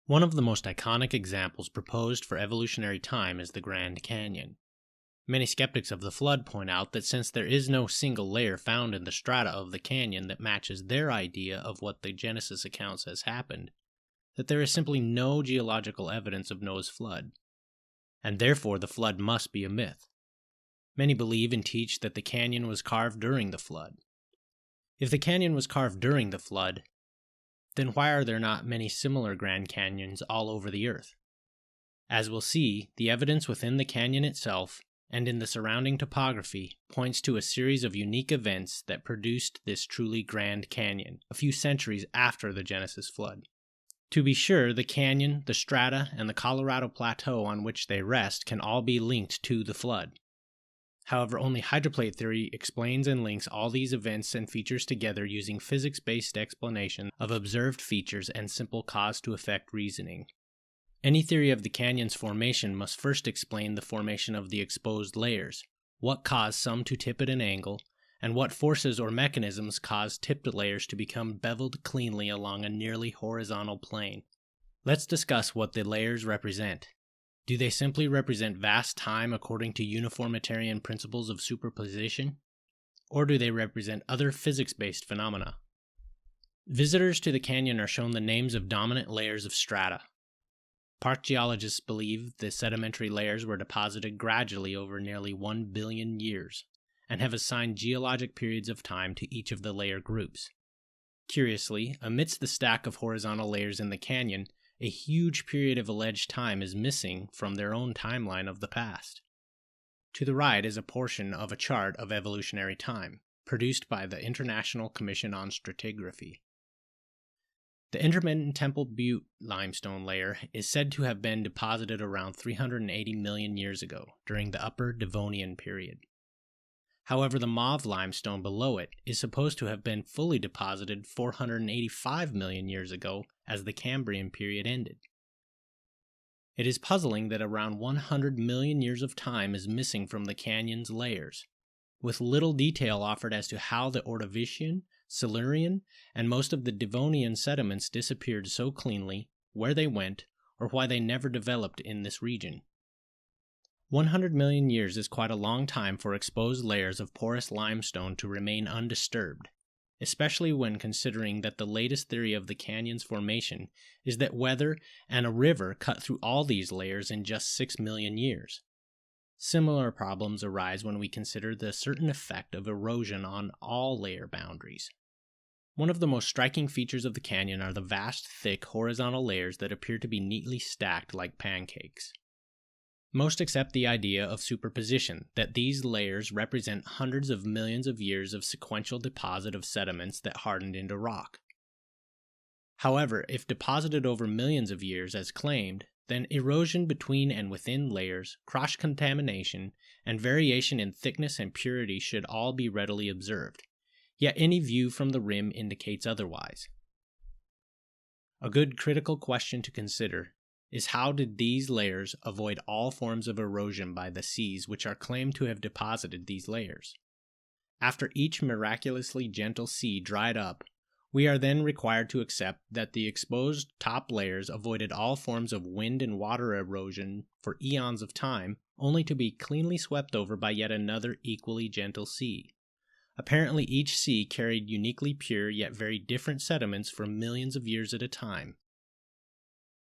One of the most iconic examples proposed for evolutionary time is the Grand Canyon. Many skeptics of the flood point out that since there is no single layer found in the strata of the canyon that matches their idea of what the Genesis account says happened, that there is simply no geological evidence of Noah's flood, and therefore the flood must be a myth. Many believe and teach that the canyon was carved during the flood. If the canyon was carved during the flood, then why are there not many similar Grand Canyons all over the earth? As we'll see, the evidence within the canyon itself and in the surrounding topography points to a series of unique events that produced this truly Grand Canyon a few centuries after the Genesis flood. To be sure, the canyon, the strata, and the Colorado Plateau on which they rest can all be linked to the flood. However, only hydroplate theory explains and links all these events and features together using physics-based explanation of observed features and simple cause-to-effect reasoning. Any theory of the canyon's formation must first explain the formation of the exposed layers, what caused some to tip at an angle, and what forces or mechanisms caused tipped layers to become beveled cleanly along a nearly horizontal plane. Let's discuss what the layers represent. Do they simply represent vast time according to uniformitarian principles of superposition? Or do they represent other physics-based phenomena? Visitors to the canyon are shown the names of dominant layers of strata. Park geologists believe the sedimentary layers were deposited gradually over nearly 1 billion years, and have assigned geologic periods of time to each of the layer groups. Curiously, amidst the stack of horizontal layers in the canyon, a huge period of alleged time is missing from their own timeline of the past. To the right is a portion of a chart of evolutionary time, produced by the International Commission on Stratigraphy. The intermittent Temple Butte limestone layer is said to have been deposited around 380 million years ago, during the Upper Devonian period. However, the mauve limestone below it is supposed to have been fully deposited 485 million years ago as the Cambrian period ended. It is puzzling that around 100 million years of time is missing from the canyon's layers, with little detail offered as to how the Ordovician, Silurian, and most of the Devonian sediments disappeared so cleanly, where they went, or why they never developed in this region. 100 million years is quite a long time for exposed layers of porous limestone to remain undisturbed, especially when considering that the latest theory of the canyon's formation is that weather and a river cut through all these layers in just 6 million years. Similar problems arise when we consider the certain effect of erosion on all layer boundaries. One of the most striking features of the canyon are the vast, thick, horizontal layers that appear to be neatly stacked like pancakes. Most accept the idea of superposition, that these layers represent hundreds of millions of years of sequential deposit of sediments that hardened into rock. However, if deposited over millions of years as claimed, then erosion between and within layers, cross-contamination, and variation in thickness and purity should all be readily observed, yet any view from the rim indicates otherwise. A good critical question to consider is how did these layers avoid all forms of erosion by the seas which are claimed to have deposited these layers? After each miraculously gentle sea dried up, we are then required to accept that the exposed top layers avoided all forms of wind and water erosion for eons of time, only to be cleanly swept over by yet another equally gentle sea. Apparently each sea carried uniquely pure yet very different sediments for millions of years at a time.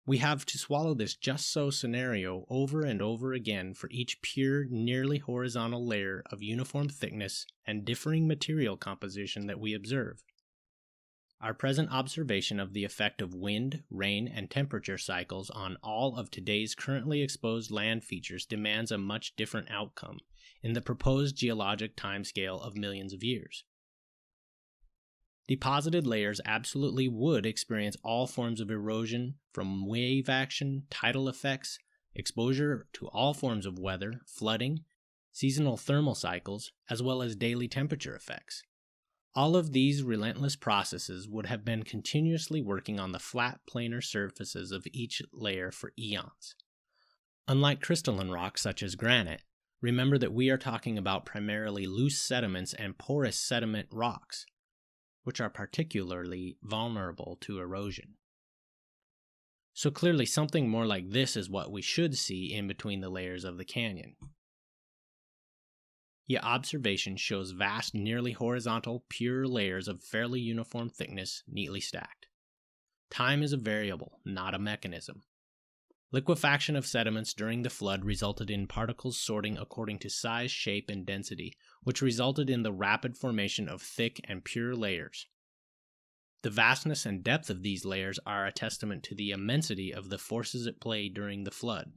We have to swallow this just-so scenario over and over again for each pure, nearly horizontal layer of uniform thickness and differing material composition that we observe. Our present observation of the effect of wind, rain, and temperature cycles on all of today's currently exposed land features demands a much different outcome in the proposed geologic timescale of millions of years. Deposited layers absolutely would experience all forms of erosion, from wave action, tidal effects, exposure to all forms of weather, flooding, seasonal thermal cycles, as well as daily temperature effects. All of these relentless processes would have been continuously working on the flat planar surfaces of each layer for eons. Unlike crystalline rocks such as granite, remember that we are talking about primarily loose sediments and porous sediment rocks, which are particularly vulnerable to erosion. So clearly something more like this is what we should see in between the layers of the canyon. Yet observation shows vast, nearly horizontal, pure layers of fairly uniform thickness neatly stacked. Time is a variable, not a mechanism. Liquefaction of sediments during the flood resulted in particles sorting according to size, shape, and density, which resulted in the rapid formation of thick and pure layers. The vastness and depth of these layers are a testament to the immensity of the forces at play during the flood.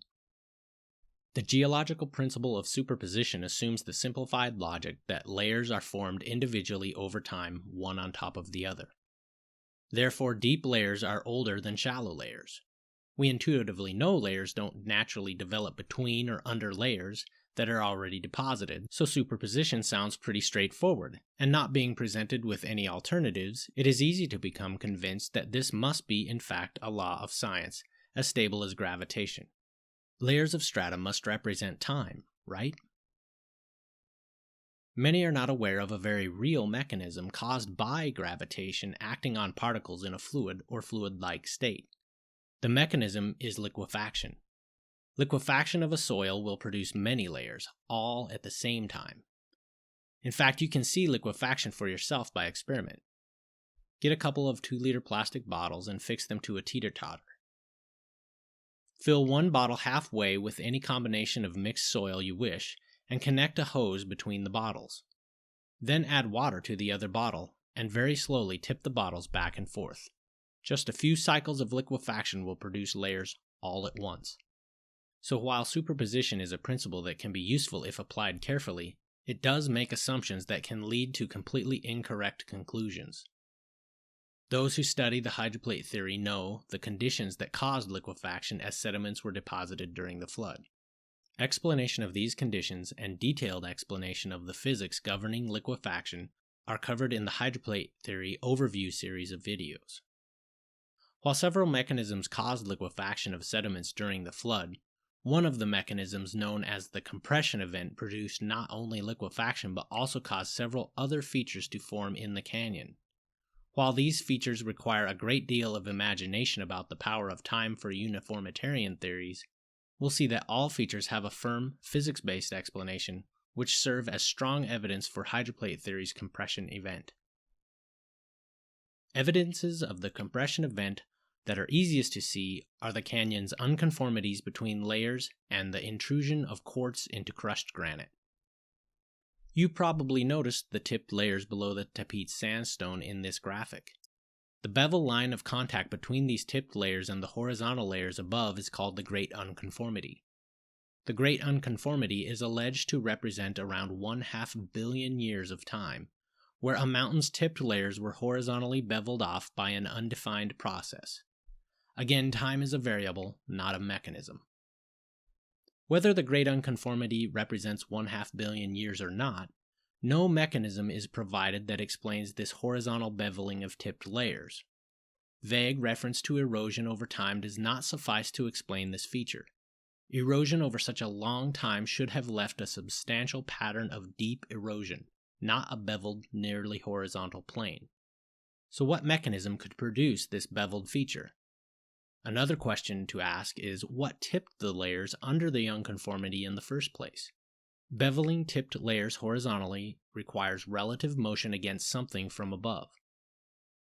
The geological principle of superposition assumes the simplified logic that layers are formed individually over time, one on top of the other. Therefore, deep layers are older than shallow layers. We intuitively know layers don't naturally develop between or under layers that are already deposited, so superposition sounds pretty straightforward, and not being presented with any alternatives, it is easy to become convinced that this must be in fact a law of science, as stable as gravitation. Layers of strata must represent time, right? Many are not aware of a very real mechanism caused by gravitation acting on particles in a fluid or fluid-like state. The mechanism is liquefaction. Liquefaction of a soil will produce many layers, all at the same time. In fact, you can see liquefaction for yourself by experiment. Get a couple of 2-liter plastic bottles and fix them to a teeter-totter. Fill one bottle halfway with any combination of mixed soil you wish, and connect a hose between the bottles. Then add water to the other bottle, and very slowly tip the bottles back and forth. Just a few cycles of liquefaction will produce layers all at once. So while superposition is a principle that can be useful if applied carefully, it does make assumptions that can lead to completely incorrect conclusions. Those who study the hydroplate theory know the conditions that caused liquefaction as sediments were deposited during the flood. Explanation of these conditions and detailed explanation of the physics governing liquefaction are covered in the hydroplate theory overview series of videos. While several mechanisms caused liquefaction of sediments during the flood, one of the mechanisms known as the compression event produced not only liquefaction but also caused several other features to form in the canyon. While these features require a great deal of imagination about the power of time for uniformitarian theories, we'll see that all features have a firm, physics-based explanation which serve as strong evidence for hydroplate theory's compression event. Evidences of the compression event that are easiest to see are the canyon's unconformities between layers and the intrusion of quartz into crushed granite. You probably noticed the tipped layers below the Tapete sandstone in this graphic. The bevel line of contact between these tipped layers and the horizontal layers above is called the Great Unconformity. The Great Unconformity is alleged to represent around 1/2 billion years of time, where a mountain's tipped layers were horizontally beveled off by an undefined process. Again, time is a variable, not a mechanism. Whether the Great Unconformity represents 1/2 billion years or not, no mechanism is provided that explains this horizontal beveling of tipped layers. Vague reference to erosion over time does not suffice to explain this feature. Erosion over such a long time should have left a substantial pattern of deep erosion, not a beveled, nearly horizontal plane. So what mechanism could produce this beveled feature? Another question to ask is what tipped the layers under the unconformity in the first place? Beveling tipped layers horizontally requires relative motion against something from above.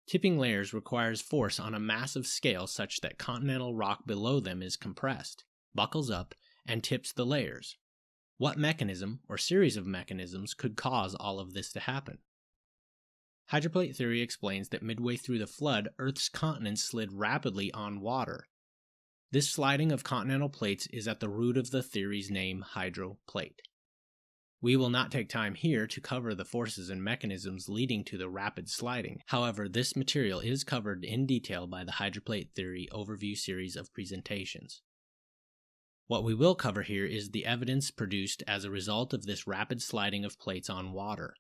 Tipping layers requires force on a massive scale such that continental rock below them is compressed, buckles up, and tips the layers. What mechanism or series of mechanisms could cause all of this to happen? Hydroplate theory explains that midway through the flood, Earth's continents slid rapidly on water. This sliding of continental plates is at the root of the theory's name, hydroplate. We will not take time here to cover the forces and mechanisms leading to the rapid sliding. However, this material is covered in detail by the hydroplate theory overview series of presentations. What we will cover here is the evidence produced as a result of this rapid sliding of plates on water.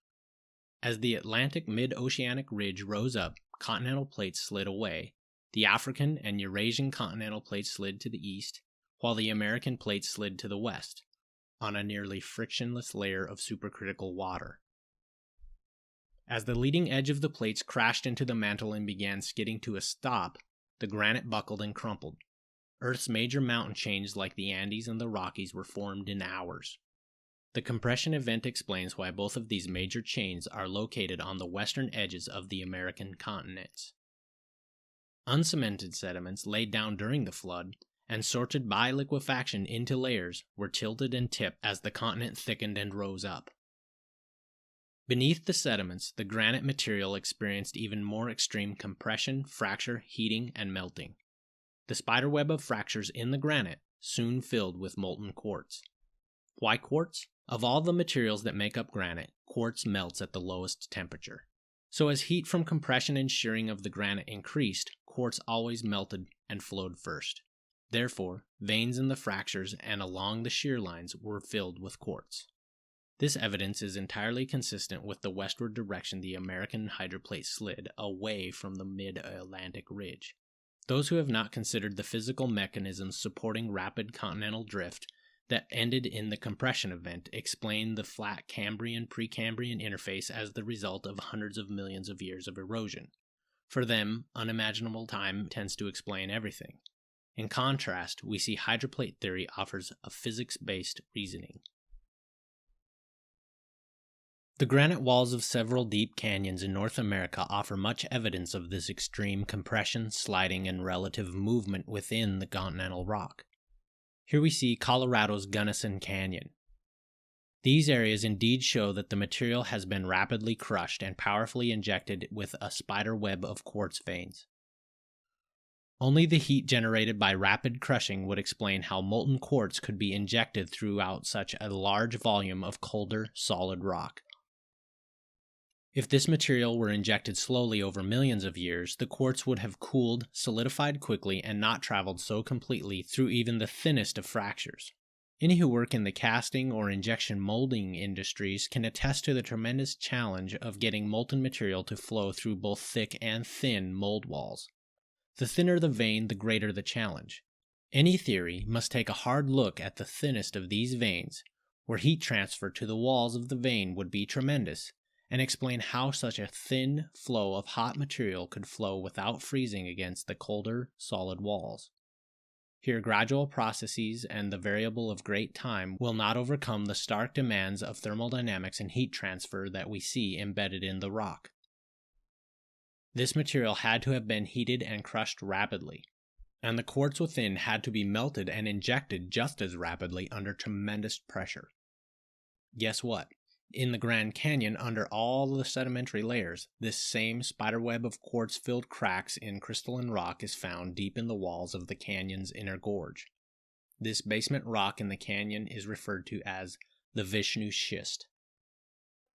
As the Atlantic mid-oceanic ridge rose up, continental plates slid away, the African and Eurasian continental plates slid to the east, while the American plates slid to the west, on a nearly frictionless layer of supercritical water. As the leading edge of the plates crashed into the mantle and began skidding to a stop, the granite buckled and crumpled, Earth's major mountain chains like the Andes and the Rockies were formed in hours. The compression event explains why both of these major chains are located on the western edges of the American continents. Uncemented sediments laid down during the flood and sorted by liquefaction into layers were tilted and tipped as the continent thickened and rose up. Beneath the sediments, the granite material experienced even more extreme compression, fracture, heating, and melting. The spiderweb of fractures in the granite soon filled with molten quartz. Why quartz? Of all the materials that make up granite, quartz melts at the lowest temperature. So as heat from compression and shearing of the granite increased, quartz always melted and flowed first. Therefore, veins in the fractures and along the shear lines were filled with quartz. This evidence is entirely consistent with the westward direction the American hydroplate slid away from the mid-Atlantic ridge. Those who have not considered the physical mechanisms supporting rapid continental drift that ended in the compression event explain the flat Cambrian-Precambrian interface as the result of hundreds of millions of years of erosion. For them, unimaginable time tends to explain everything. In contrast, we see hydroplate theory offers a physics-based reasoning. The granite walls of several deep canyons in North America offer much evidence of this extreme compression, sliding, and relative movement within the continental rock. Here we see Colorado's Gunnison Canyon. These areas indeed show that the material has been rapidly crushed and powerfully injected with a spider web of quartz veins. Only the heat generated by rapid crushing would explain how molten quartz could be injected throughout such a large volume of colder, solid rock. If this material were injected slowly over millions of years, the quartz would have cooled, solidified quickly, and not traveled so completely through even the thinnest of fractures. Any who work in the casting or injection molding industries can attest to the tremendous challenge of getting molten material to flow through both thick and thin mold walls. The thinner the vein, the greater the challenge. Any theory must take a hard look at the thinnest of these veins, where heat transfer to the walls of the vein would be tremendous, and explain how such a thin flow of hot material could flow without freezing against the colder, solid walls. Here, gradual processes and the variable of great time will not overcome the stark demands of thermodynamics and heat transfer that we see embedded in the rock. This material had to have been heated and crushed rapidly, and the quartz within had to be melted and injected just as rapidly under tremendous pressure. Guess what? In the Grand Canyon, under all the sedimentary layers, this same spiderweb of quartz-filled cracks in crystalline rock is found deep in the walls of the canyon's inner gorge. This basement rock in the canyon is referred to as the Vishnu Schist.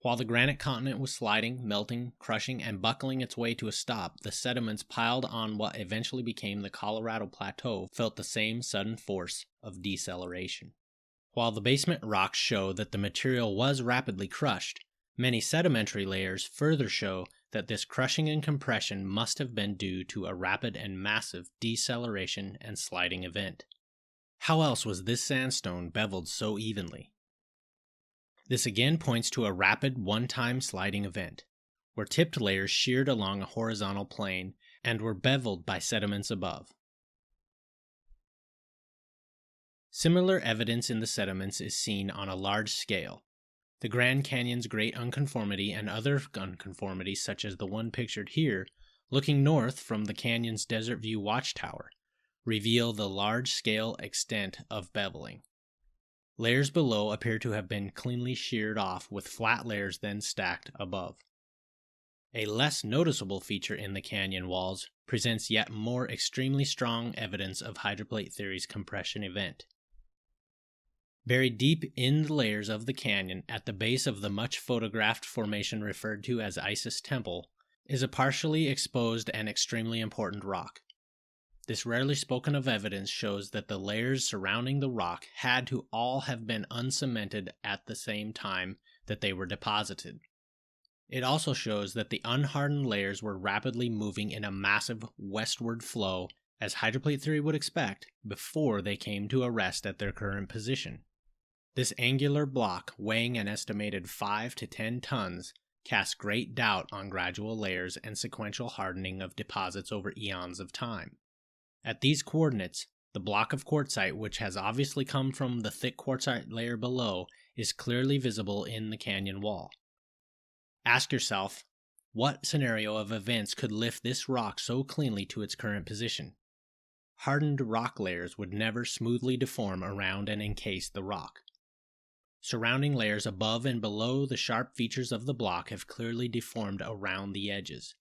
While the granite continent was sliding, melting, crushing, and buckling its way to a stop, the sediments piled on what eventually became the Colorado Plateau felt the same sudden force of deceleration. While the basement rocks show that the material was rapidly crushed, many sedimentary layers further show that this crushing and compression must have been due to a rapid and massive deceleration and sliding event. How else was this sandstone beveled so evenly? This again points to a rapid one-time sliding event, where tipped layers sheared along a horizontal plane and were beveled by sediments above. Similar evidence in the sediments is seen on a large scale. The Grand Canyon's great unconformity and other unconformities, such as the one pictured here, looking north from the canyon's Desert View Watchtower, reveal the large-scale extent of beveling. Layers below appear to have been cleanly sheared off, with flat layers then stacked above. A less noticeable feature in the canyon walls presents yet more extremely strong evidence of hydroplate theory's compression event. Buried deep in the layers of the canyon, at the base of the much photographed formation referred to as Isis Temple, is a partially exposed and extremely important rock. This rarely spoken of evidence shows that the layers surrounding the rock had to all have been uncemented at the same time that they were deposited. It also shows that the unhardened layers were rapidly moving in a massive westward flow, as hydroplate theory would expect, before they came to a rest at their current position. This angular block, weighing an estimated 5 to 10 tons, casts great doubt on gradual layers and sequential hardening of deposits over eons of time. At these coordinates, The block of quartzite, which has obviously come from the thick quartzite layer below, is clearly visible in the canyon wall. Ask yourself, what scenario of events could lift this rock so cleanly to its current position? Hardened rock layers would never smoothly deform around and encase the rock. Surrounding layers above and below the sharp features of the block have clearly deformed around the edges.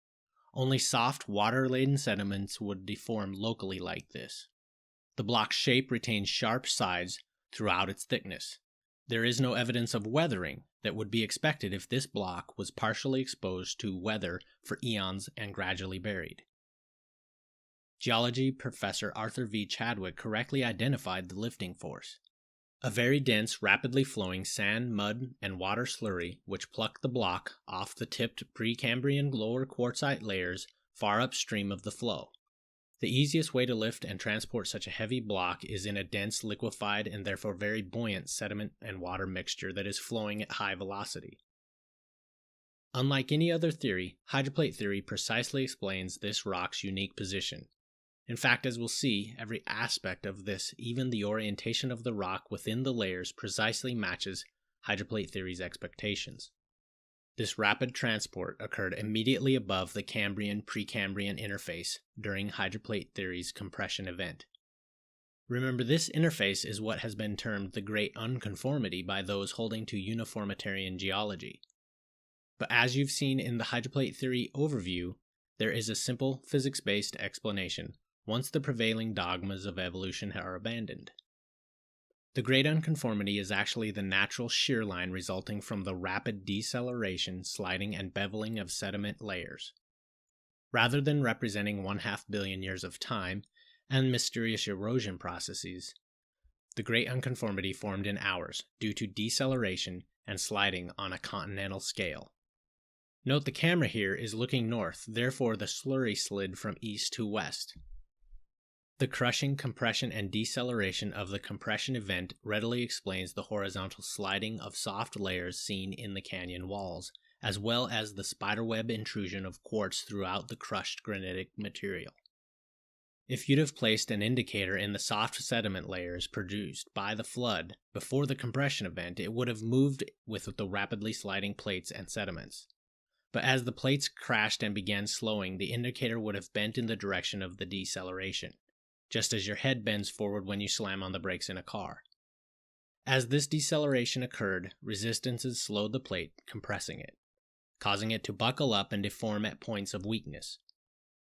Only soft, water-laden sediments would deform locally like this. The block's shape retains sharp sides throughout its thickness. There is no evidence of weathering that would be expected if this block was partially exposed to weather for eons and gradually buried. Geology professor Arthur V. Chadwick correctly identified the lifting force. A very dense, rapidly flowing sand, mud, and water slurry which plucked the block off the tipped Precambrian lower quartzite layers far upstream of the flow. The easiest way to lift and transport such a heavy block is in a dense, liquefied, and therefore very buoyant sediment and water mixture that is flowing at high velocity. Unlike any other theory, hydroplate theory precisely explains this rock's unique position. In fact, as we'll see, every aspect of this, even the orientation of the rock within the layers, precisely matches hydroplate theory's expectations. This rapid transport occurred immediately above the Cambrian-Precambrian interface during hydroplate theory's compression event. Remember, this interface is what has been termed the Great Unconformity by those holding to uniformitarian geology. But as you've seen in the hydroplate theory overview, there is a simple physics-based explanation once the prevailing dogmas of evolution are abandoned. The Great Unconformity is actually the natural shear line resulting from the rapid deceleration, sliding, and beveling of sediment layers. Rather than representing 1/2 billion years of time and mysterious erosion processes, the Great Unconformity formed in hours due to deceleration and sliding on a continental scale. Note the camera here is looking north, therefore the slurry slid from east to west. The crushing, compression, and deceleration of the compression event readily explains the horizontal sliding of soft layers seen in the canyon walls, as well as the spiderweb intrusion of quartz throughout the crushed granitic material. If you'd have placed an indicator in the soft sediment layers produced by the flood before the compression event, it would have moved with the rapidly sliding plates and sediments. But as the plates crashed and began slowing, the indicator would have bent in the direction of the deceleration, just as your head bends forward when you slam on the brakes in a car. As this deceleration occurred, resistances slowed the plate, compressing it, causing it to buckle up and deform at points of weakness.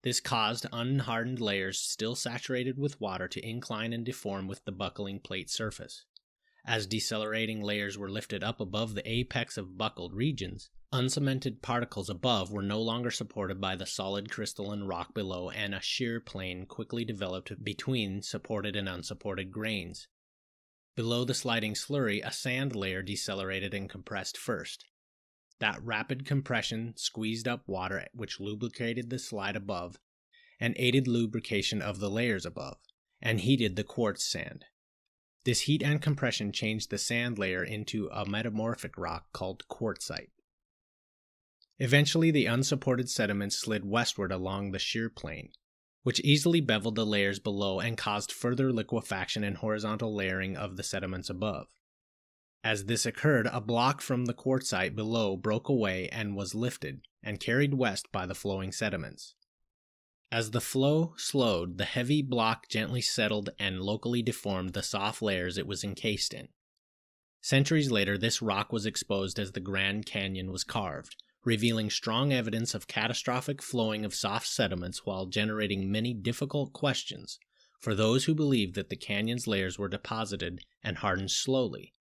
This caused unhardened layers still saturated with water to incline and deform with the buckling plate surface. As decelerating layers were lifted up above the apex of buckled regions, uncemented particles above were no longer supported by the solid crystalline rock below, and a shear plane quickly developed between supported and unsupported grains. Below the sliding slurry, a sand layer decelerated and compressed first. That rapid compression squeezed up water, which lubricated the slide above, and aided lubrication of the layers above, and heated the quartz sand. This heat and compression changed the sand layer into a metamorphic rock called quartzite. Eventually, the unsupported sediments slid westward along the shear plane, which easily beveled the layers below and caused further liquefaction and horizontal layering of the sediments above. As this occurred, a block from the quartzite below broke away and was lifted and carried west by the flowing sediments. As the flow slowed, the heavy block gently settled and locally deformed the soft layers it was encased in. Centuries later, this rock was exposed as the Grand Canyon was carved, revealing strong evidence of catastrophic flowing of soft sediments while generating many difficult questions for those who believed that the canyon's layers were deposited and hardened slowly.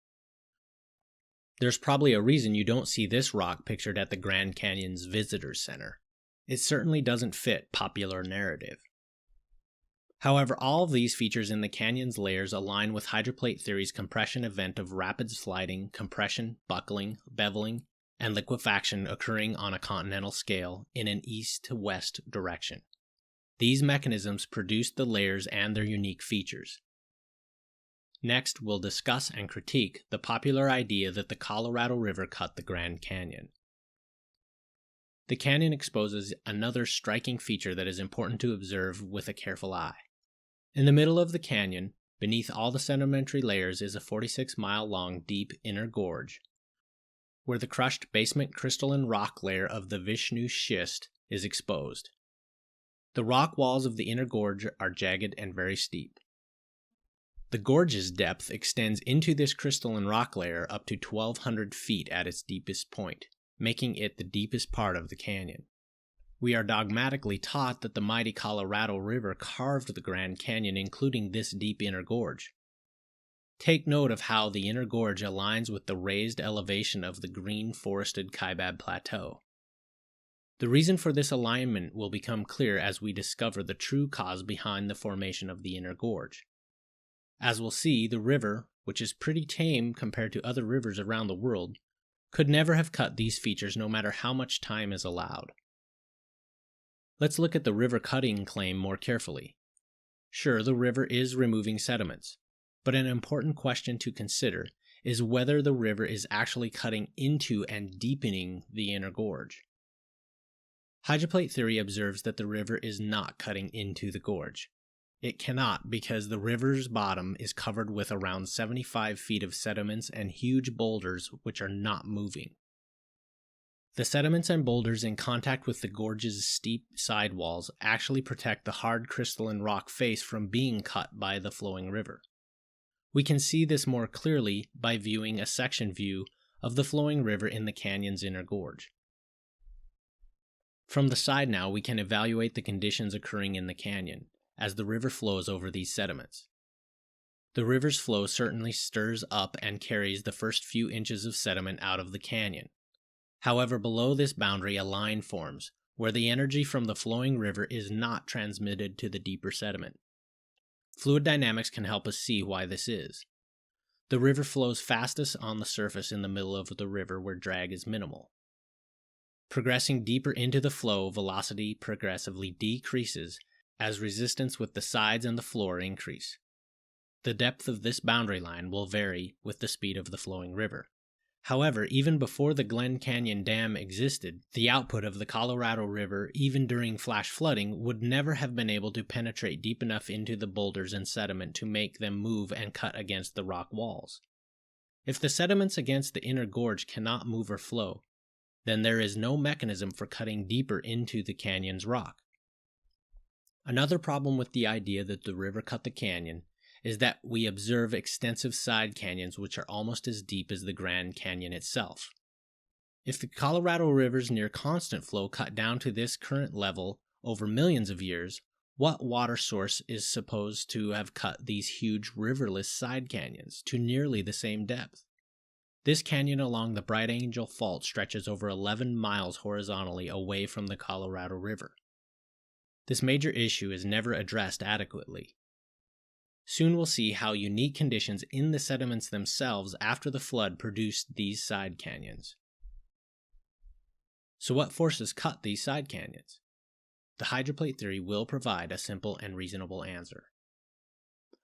There's probably a reason you don't see this rock pictured at the Grand Canyon's Visitor Center. It certainly doesn't fit popular narrative. However, all of these features in the canyon's layers align with hydroplate theory's compression event of rapid sliding, compression, buckling, beveling, and liquefaction occurring on a continental scale in an east to west direction. These mechanisms produced the layers and their unique features. Next, we'll discuss and critique the popular idea that the Colorado River cut the Grand Canyon. The canyon exposes another striking feature that is important to observe with a careful eye. In the middle of the canyon, beneath all the sedimentary layers, is a 46-mile-long deep inner gorge, where the crushed basement crystalline rock layer of the Vishnu schist is exposed. The rock walls of the inner gorge are jagged and very steep. The gorge's depth extends into this crystalline rock layer up to 1,200 feet at its deepest point, making it the deepest part of the canyon. We are dogmatically taught that the mighty Colorado River carved the Grand Canyon, including this deep inner gorge. Take note of how the inner gorge aligns with the raised elevation of the green forested Kaibab Plateau. The reason for this alignment will become clear as we discover the true cause behind the formation of the inner gorge. As we'll see, the river, which is pretty tame compared to other rivers around the world, could never have cut these features no matter how much time is allowed. Let's look at the river cutting claim more carefully. Sure, the river is removing sediments, but an important question to consider is whether the river is actually cutting into and deepening the inner gorge. Hydroplate theory observes that the river is not cutting into the gorge. It cannot, because the river's bottom is covered with around 75 feet of sediments and huge boulders which are not moving. The sediments and boulders in contact with the gorge's steep sidewalls actually protect the hard crystalline rock face from being cut by the flowing river. We can see this more clearly by viewing a section view of the flowing river in the canyon's inner gorge. From the side now, we can evaluate the conditions occurring in the canyon as the river flows over these sediments. The river's flow certainly stirs up and carries the first few inches of sediment out of the canyon. However, below this boundary a line forms, where the energy from the flowing river is not transmitted to the deeper sediment. Fluid dynamics can help us see why this is. The river flows fastest on the surface in the middle of the river where drag is minimal. Progressing deeper into the flow, velocity progressively decreases as resistance with the sides and the floor increase. The depth of this boundary line will vary with the speed of the flowing river. However, even before the Glen Canyon Dam existed, the output of the Colorado River, even during flash flooding, would never have been able to penetrate deep enough into the boulders and sediment to make them move and cut against the rock walls. If the sediments against the inner gorge cannot move or flow, then there is no mechanism for cutting deeper into the canyon's rock. Another problem with the idea that the river cut the canyon is that we observe extensive side canyons which are almost as deep as the Grand Canyon itself. If the Colorado River's near constant flow cut down to this current level over millions of years, what water source is supposed to have cut these huge riverless side canyons to nearly the same depth? This canyon along the Bright Angel Fault stretches over 11 miles horizontally away from the Colorado River. This major issue is never addressed adequately. Soon we'll see how unique conditions in the sediments themselves after the flood produced these side canyons. So what forces cut these side canyons? The hydroplate theory will provide a simple and reasonable answer.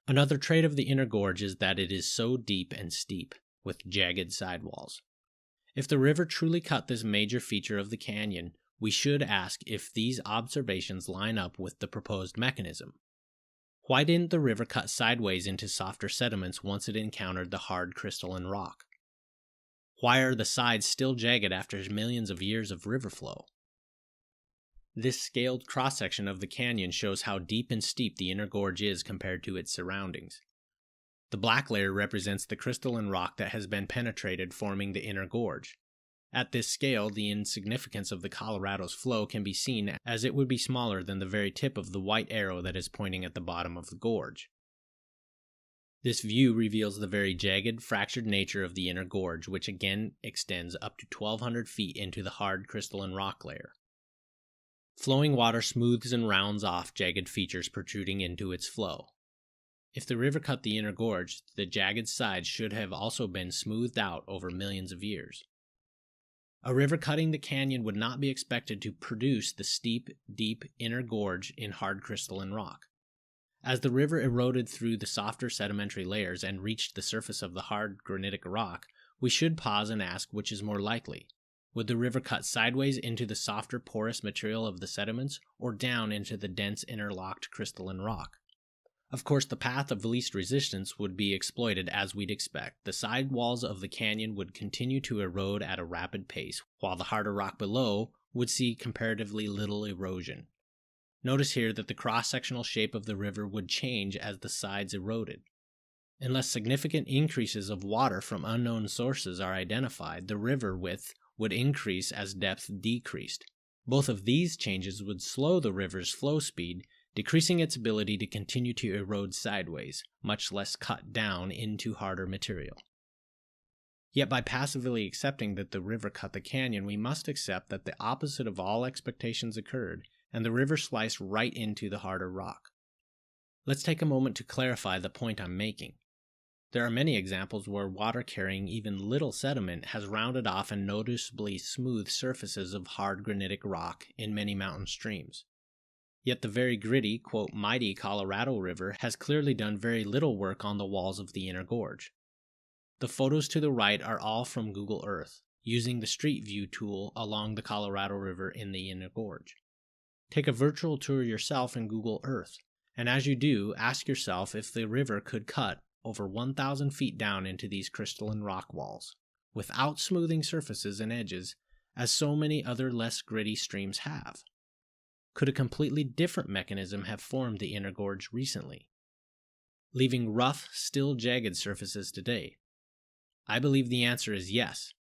Another trait of the inner gorge is that it is so deep and steep, with jagged sidewalls. If the river truly cut this major feature of the canyon, we should ask if these observations line up with the proposed mechanism. Why didn't the river cut sideways into softer sediments once it encountered the hard crystalline rock? Why are the sides still jagged after millions of years of river flow? This scaled cross-section of the canyon shows how deep and steep the inner gorge is compared to its surroundings. The black layer represents the crystalline rock that has been penetrated, forming the inner gorge. At this scale, the insignificance of the Colorado's flow can be seen, as it would be smaller than the very tip of the white arrow that is pointing at the bottom of the gorge. This view reveals the very jagged, fractured nature of the inner gorge, which again extends up to 1,200 feet into the hard crystalline rock layer. Flowing water smooths and rounds off jagged features protruding into its flow. If the river cut the inner gorge, the jagged sides should have also been smoothed out over millions of years. A river cutting the canyon would not be expected to produce the steep, deep inner gorge in hard crystalline rock. As the river eroded through the softer sedimentary layers and reached the surface of the hard granitic rock, we should pause and ask which is more likely. Would the river cut sideways into the softer porous material of the sediments, or down into the dense interlocked crystalline rock? Of course, the path of least resistance would be exploited as we'd expect. The side walls of the canyon would continue to erode at a rapid pace, while the harder rock below would see comparatively little erosion. Notice here that the cross-sectional shape of the river would change as the sides eroded. Unless significant increases of water from unknown sources are identified, the river width would increase as depth decreased. Both of these changes would slow the river's flow speed, decreasing its ability to continue to erode sideways, much less cut down into harder material. Yet by passively accepting that the river cut the canyon, we must accept that the opposite of all expectations occurred, and the river sliced right into the harder rock. Let's take a moment to clarify the point I'm making. There are many examples where water carrying even little sediment has rounded off and noticeably smooth surfaces of hard granitic rock in many mountain streams. Yet the very gritty, quote, mighty Colorado River has clearly done very little work on the walls of the inner gorge. The photos to the right are all from Google Earth, using the Street View tool along the Colorado River in the inner gorge. Take a virtual tour yourself in Google Earth, and as you do, ask yourself if the river could cut over 1,000 feet down into these crystalline rock walls, without smoothing surfaces and edges, as so many other less gritty streams have. Could a completely different mechanism have formed the inner gorge recently, leaving rough, still jagged surfaces today? I believe the answer is yes,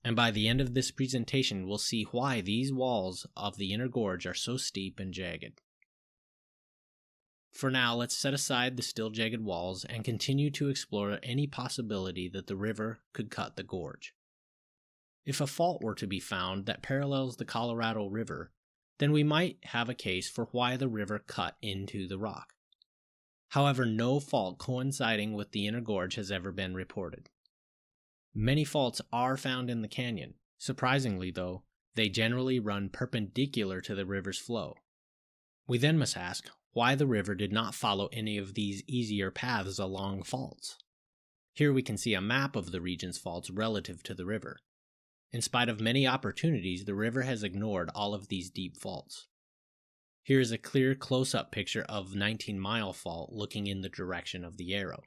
and by the end of this presentation we'll see why these walls of the inner gorge are so steep and jagged. For now, let's set aside the still jagged walls and continue to explore any possibility that the river could cut the gorge. If a fault were to be found that parallels the Colorado River, then we might have a case for why the river cut into the rock. However, no fault coinciding with the inner gorge has ever been reported. Many faults are found in the canyon. Surprisingly, though, they generally run perpendicular to the river's flow. We then must ask why the river did not follow any of these easier paths along faults. Here we can see a map of the region's faults relative to the river. In spite of many opportunities, the river has ignored all of these deep faults. Here is a clear close-up picture of 19 Mile Fault looking in the direction of the arrow.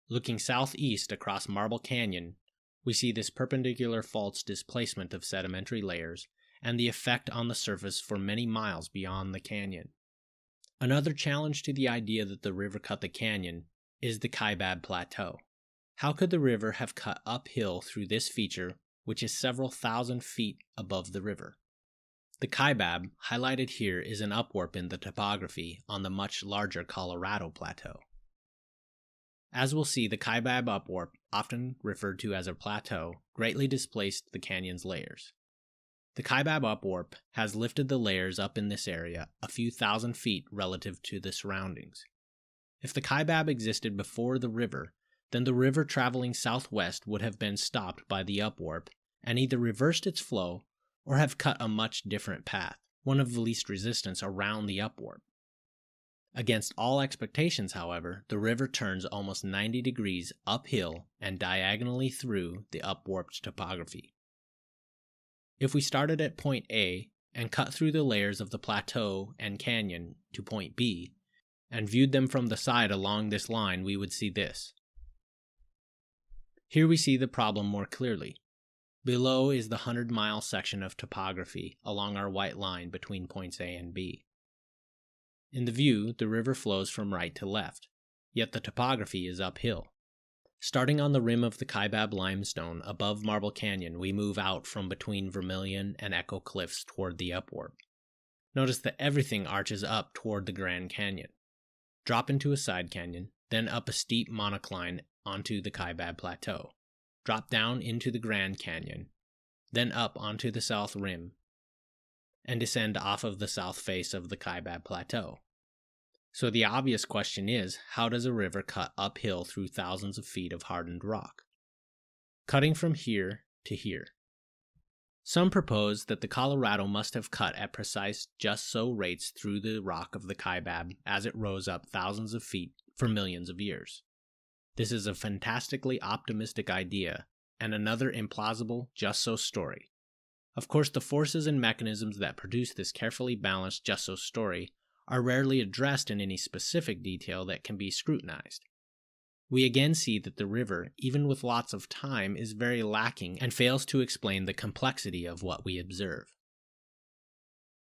Looking southeast across Marble Canyon, we see this perpendicular fault's displacement of sedimentary layers and the effect on the surface for many miles beyond the canyon. Another challenge to the idea that the river cut the canyon is the Kaibab Plateau. How could the river have cut uphill through this feature, which is several thousand feet above the river? The Kaibab, highlighted here, is an upwarp in the topography on the much larger Colorado Plateau. As we'll see, the Kaibab upwarp, often referred to as a plateau, greatly displaced the canyon's layers. The Kaibab upwarp has lifted the layers up in this area a few thousand feet relative to the surroundings. If the Kaibab existed before the river, then the river traveling southwest would have been stopped by the upwarp and either reversed its flow or have cut a much different path, one of the least resistance around the upwarp. Against all expectations, however, the river turns almost 90 degrees uphill and diagonally through the upwarped topography. If we started at point A and cut through the layers of the plateau and canyon to point B, and viewed them from the side along this line, we would see this. Here we see the problem more clearly. Below is the 100-mile section of topography along our white line between points A and B. In the view, the river flows from right to left, yet the topography is uphill. Starting on the rim of the Kaibab limestone above Marble Canyon, we move out from between Vermilion and Echo Cliffs toward the upwarp. Notice that everything arches up toward the Grand Canyon. Drop into a side canyon, then up a steep monocline onto the Kaibab Plateau. Drop down into the Grand Canyon, then up onto the south rim, and descend off of the south face of the Kaibab Plateau. So the obvious question is, how does a river cut uphill through thousands of feet of hardened rock? Cutting from here to here. Some propose that the Colorado must have cut at precise just so rates through the rock of the Kaibab as it rose up thousands of feet for millions of years. This is a fantastically optimistic idea, and another implausible just so story. Of course, the forces and mechanisms that produce this carefully balanced just so story are rarely addressed in any specific detail that can be scrutinized. We again see that the river, even with lots of time, is very lacking and fails to explain the complexity of what we observe.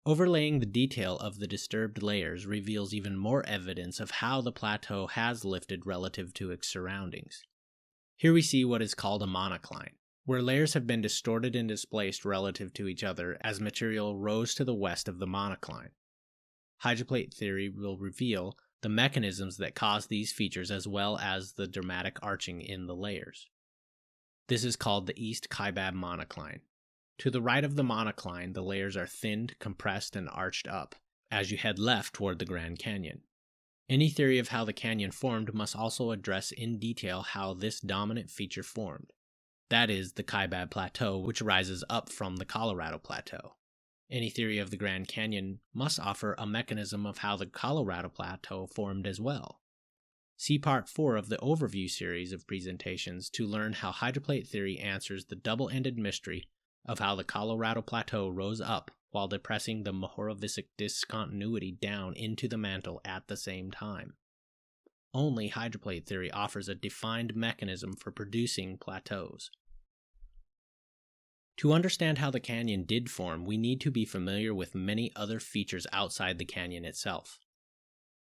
Overlaying the detail of the disturbed layers reveals even more evidence of how the plateau has lifted relative to its surroundings. Here we see what is called a monocline, where layers have been distorted and displaced relative to each other as material rose to the west of the monocline. Hydroplate theory will reveal the mechanisms that cause these features as well as the dramatic arching in the layers. This is called the East Kaibab monocline. To the right of the monocline, the layers are thinned, compressed, and arched up as you head left toward the Grand Canyon. Any theory of how the canyon formed must also address in detail how this dominant feature formed. That is, the Kaibab Plateau, which rises up from the Colorado Plateau. Any theory of the Grand Canyon must offer a mechanism of how the Colorado Plateau formed as well. See Part 4 of the Overview series of presentations to learn how hydroplate theory answers the double-ended mystery of how the Colorado Plateau rose up while depressing the Mohorovičić discontinuity down into the mantle at the same time. Only hydroplate theory offers a defined mechanism for producing plateaus. To understand how the canyon did form, we need to be familiar with many other features outside the canyon itself.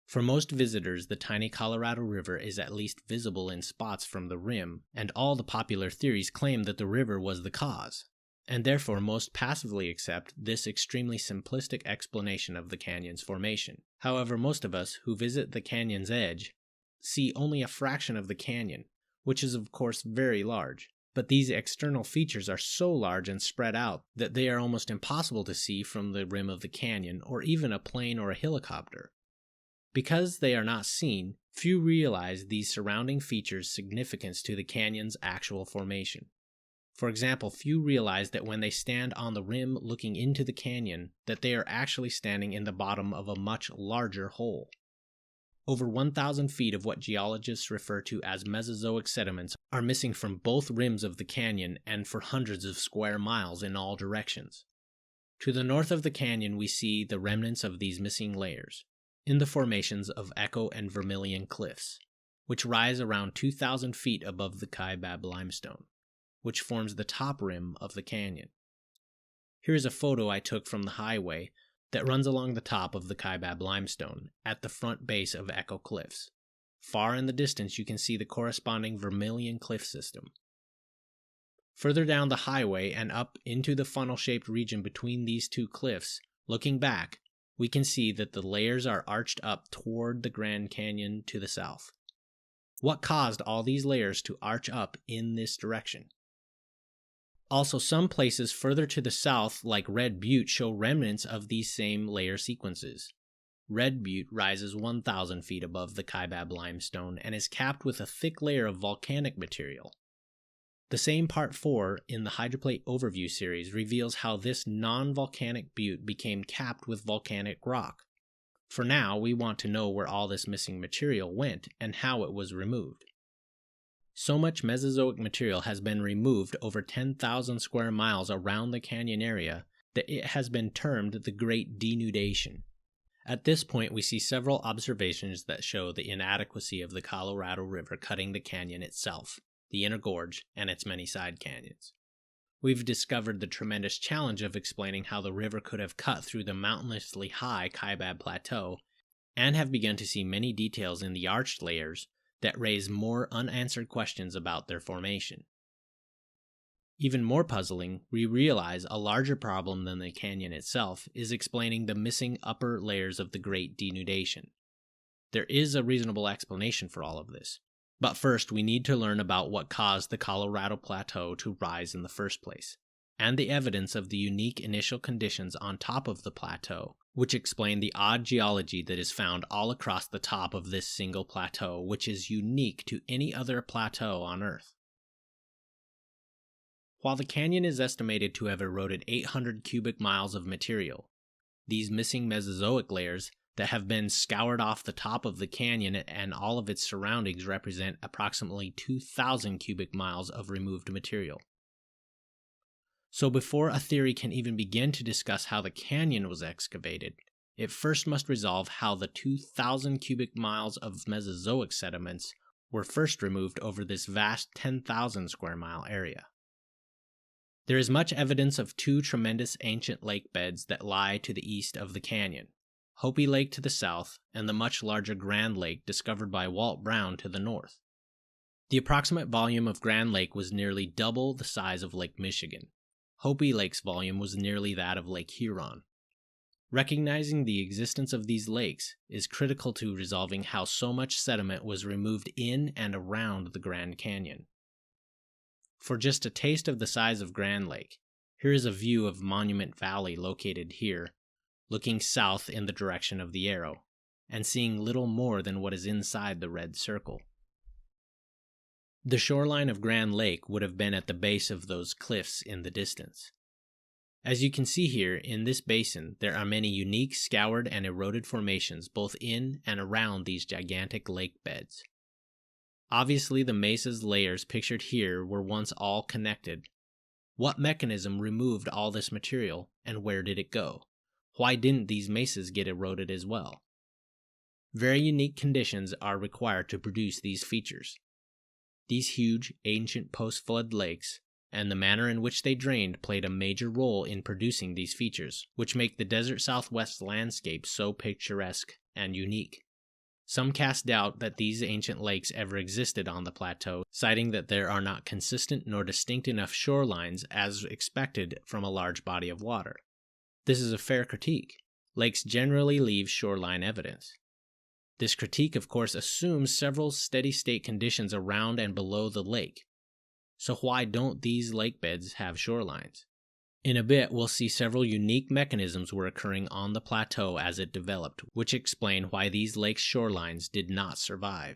For most visitors, the tiny Colorado River is at least visible in spots from the rim, and all the popular theories claim that the river was the cause, and therefore most passively accept this extremely simplistic explanation of the canyon's formation. However, most of us who visit the canyon's edge see only a fraction of the canyon, which is of course very large. But these external features are so large and spread out that they are almost impossible to see from the rim of the canyon or even a plane or a helicopter. Because they are not seen, few realize these surrounding features' significance to the canyon's actual formation. For example, few realize that when they stand on the rim looking into the canyon, that they are actually standing in the bottom of a much larger hole. Over 1,000 feet of what geologists refer to as Mesozoic sediments are missing from both rims of the canyon and for hundreds of square miles in all directions. To the north of the canyon we see the remnants of these missing layers, in the formations of Echo and Vermilion cliffs, which rise around 2,000 feet above the Kaibab limestone, which forms the top rim of the canyon. Here is a photo I took from the highway that runs along the top of the Kaibab limestone at the front base of Echo Cliffs. Far in the distance you can see the corresponding Vermilion cliff system. Further down the highway and up into the funnel-shaped region between these two cliffs, looking back, we can see that the layers are arched up toward the Grand Canyon to the south. What caused all these layers to arch up in this direction? Also, some places further to the south, like Red Butte, show remnants of these same layer sequences. Red Butte rises 1,000 feet above the Kaibab limestone and is capped with a thick layer of volcanic material. The same Part 4 in the Hydroplate Overview series reveals how this non-volcanic butte became capped with volcanic rock. For now, we want to know where all this missing material went and how it was removed. So much Mesozoic material has been removed over 10,000 square miles around the canyon area that it has been termed the Great Denudation. At this point, we see several observations that show the inadequacy of the Colorado River cutting the canyon itself, the inner gorge, and its many side canyons. We've discovered the tremendous challenge of explaining how the river could have cut through the mountainously high Kaibab Plateau, and have begun to see many details in the arched layers that raise more unanswered questions about their formation. Even more puzzling, we realize a larger problem than the canyon itself is explaining the missing upper layers of the Great Denudation. There is a reasonable explanation for all of this, but first we need to learn about what caused the Colorado Plateau to rise in the first place, and the evidence of the unique initial conditions on top of the plateau, which explain the odd geology that is found all across the top of this single plateau, which is unique to any other plateau on Earth. While the canyon is estimated to have eroded 800 cubic miles of material, these missing Mesozoic layers that have been scoured off the top of the canyon and all of its surroundings represent approximately 2,000 cubic miles of removed material. So before a theory can even begin to discuss how the canyon was excavated, it first must resolve how the 2,000 cubic miles of Mesozoic sediments were first removed over this vast 10,000 square mile area. There is much evidence of two tremendous ancient lake beds that lie to the east of the canyon, Hopi Lake to the south and the much larger Grand Lake discovered by Walt Brown to the north. The approximate volume of Grand Lake was nearly double the size of Lake Michigan. Hopi Lake's volume was nearly that of Lake Huron. Recognizing the existence of these lakes is critical to resolving how so much sediment was removed in and around the Grand Canyon. For just a taste of the size of Grand Lake, here is a view of Monument Valley located here, looking south in the direction of the arrow, and seeing little more than what is inside the red circle. The shoreline of Grand Lake would have been at the base of those cliffs in the distance. As you can see here, in this basin, there are many unique scoured and eroded formations both in and around these gigantic lake beds. Obviously, the mesa's layers pictured here were once all connected. What mechanism removed all this material, and where did it go? Why didn't these mesas get eroded as well? Very unique conditions are required to produce these features. These huge, ancient post-flood lakes, and the manner in which they drained played a major role in producing these features, which make the desert Southwest landscape so picturesque and unique. Some cast doubt that these ancient lakes ever existed on the plateau, citing that there are not consistent nor distinct enough shorelines as expected from a large body of water. This is a fair critique. Lakes generally leave shoreline evidence. This critique, of course, assumes several steady-state conditions around and below the lake. So why don't these lake beds have shorelines? In a bit, we'll see several unique mechanisms were occurring on the plateau as it developed, which explain why these lakes' shorelines did not survive.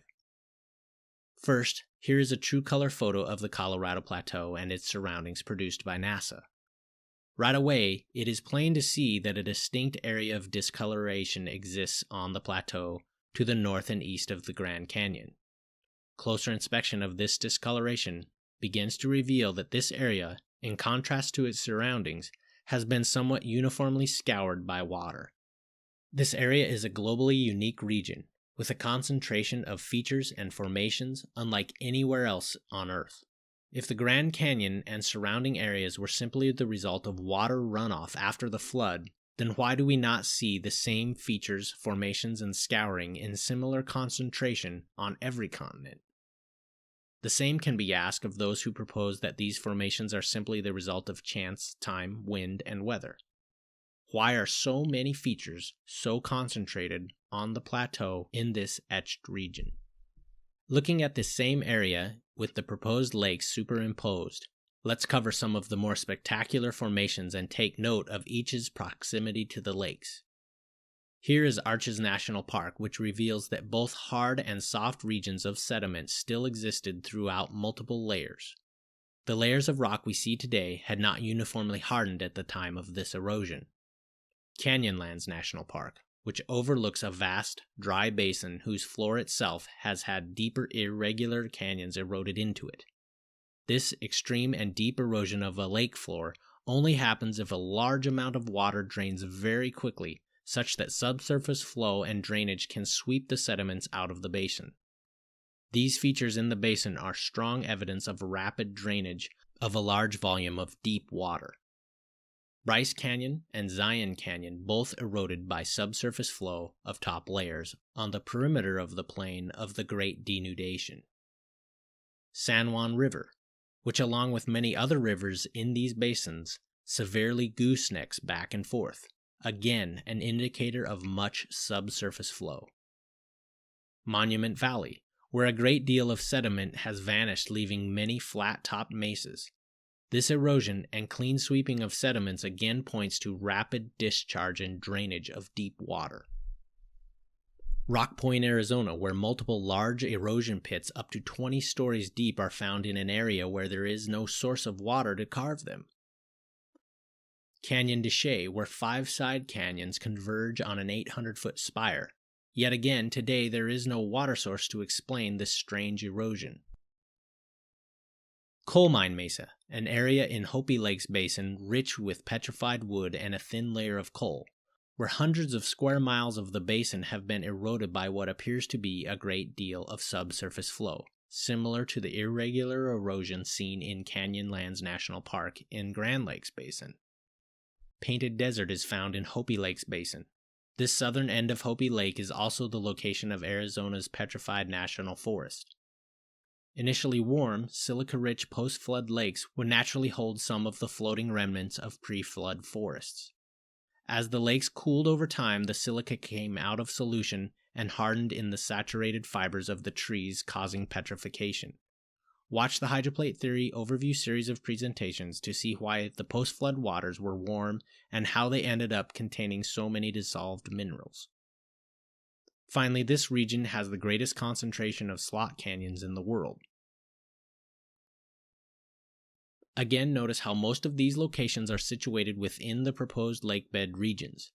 First, here is a true color photo of the Colorado Plateau and its surroundings produced by NASA. Right away, it is plain to see that a distinct area of discoloration exists on the plateau to the north and east of the Grand Canyon. Closer inspection of this discoloration begins to reveal that this area, in contrast to its surroundings, has been somewhat uniformly scoured by water. This area is a globally unique region, with a concentration of features and formations unlike anywhere else on Earth. If the Grand Canyon and surrounding areas were simply the result of water runoff after the flood, then why do we not see the same features, formations, and scouring in similar concentration on every continent? The same can be asked of those who propose that these formations are simply the result of chance, time, wind, and weather. Why are so many features so concentrated on the plateau in this etched region? Looking at this same area with the proposed lakes superimposed, let's cover some of the more spectacular formations and take note of each's proximity to the lakes. Here is Arches National Park, which reveals that both hard and soft regions of sediment still existed throughout multiple layers. The layers of rock we see today had not uniformly hardened at the time of this erosion. Canyonlands National Park, which overlooks a vast, dry basin whose floor itself has had deeper irregular canyons eroded into it. This extreme and deep erosion of a lake floor only happens if a large amount of water drains very quickly, such that subsurface flow and drainage can sweep the sediments out of the basin. These features in the basin are strong evidence of rapid drainage of a large volume of deep water. Bryce Canyon and Zion Canyon both eroded by subsurface flow of top layers on the perimeter of the plain of the Great Denudation. San Juan River, which along with many other rivers in these basins, severely goosenecks back and forth, again an indicator of much subsurface flow. Monument Valley, where a great deal of sediment has vanished, leaving many flat-topped mesas. This erosion and clean sweeping of sediments again points to rapid discharge and drainage of deep water. Rock Point, Arizona, where multiple large erosion pits up to 20 stories deep are found in an area where there is no source of water to carve them. Canyon de Chelly, where 5 side canyons converge on an 800-foot spire. Yet again, today there is no water source to explain this strange erosion. Coal Mine Mesa, an area in Hopi Lakes Basin rich with petrified wood and a thin layer of coal. where hundreds of square miles of the basin have been eroded by what appears to be a great deal of subsurface flow, similar to the irregular erosion seen in Canyonlands National Park in Grand Lakes Basin. Painted Desert is found in Hopi Lakes Basin. This southern end of Hopi Lake is also the location of Arizona's Petrified National Forest. Initially warm, silica-rich post-flood lakes would naturally hold some of the floating remnants of pre-flood forests. As the lakes cooled over time, the silica came out of solution and hardened in the saturated fibers of the trees, causing petrification. Watch the Hydroplate Theory Overview series of presentations to see why the post-flood waters were warm and how they ended up containing so many dissolved minerals. Finally, this region has the greatest concentration of slot canyons in the world. Again, notice how most of these locations are situated within the proposed lakebed regions.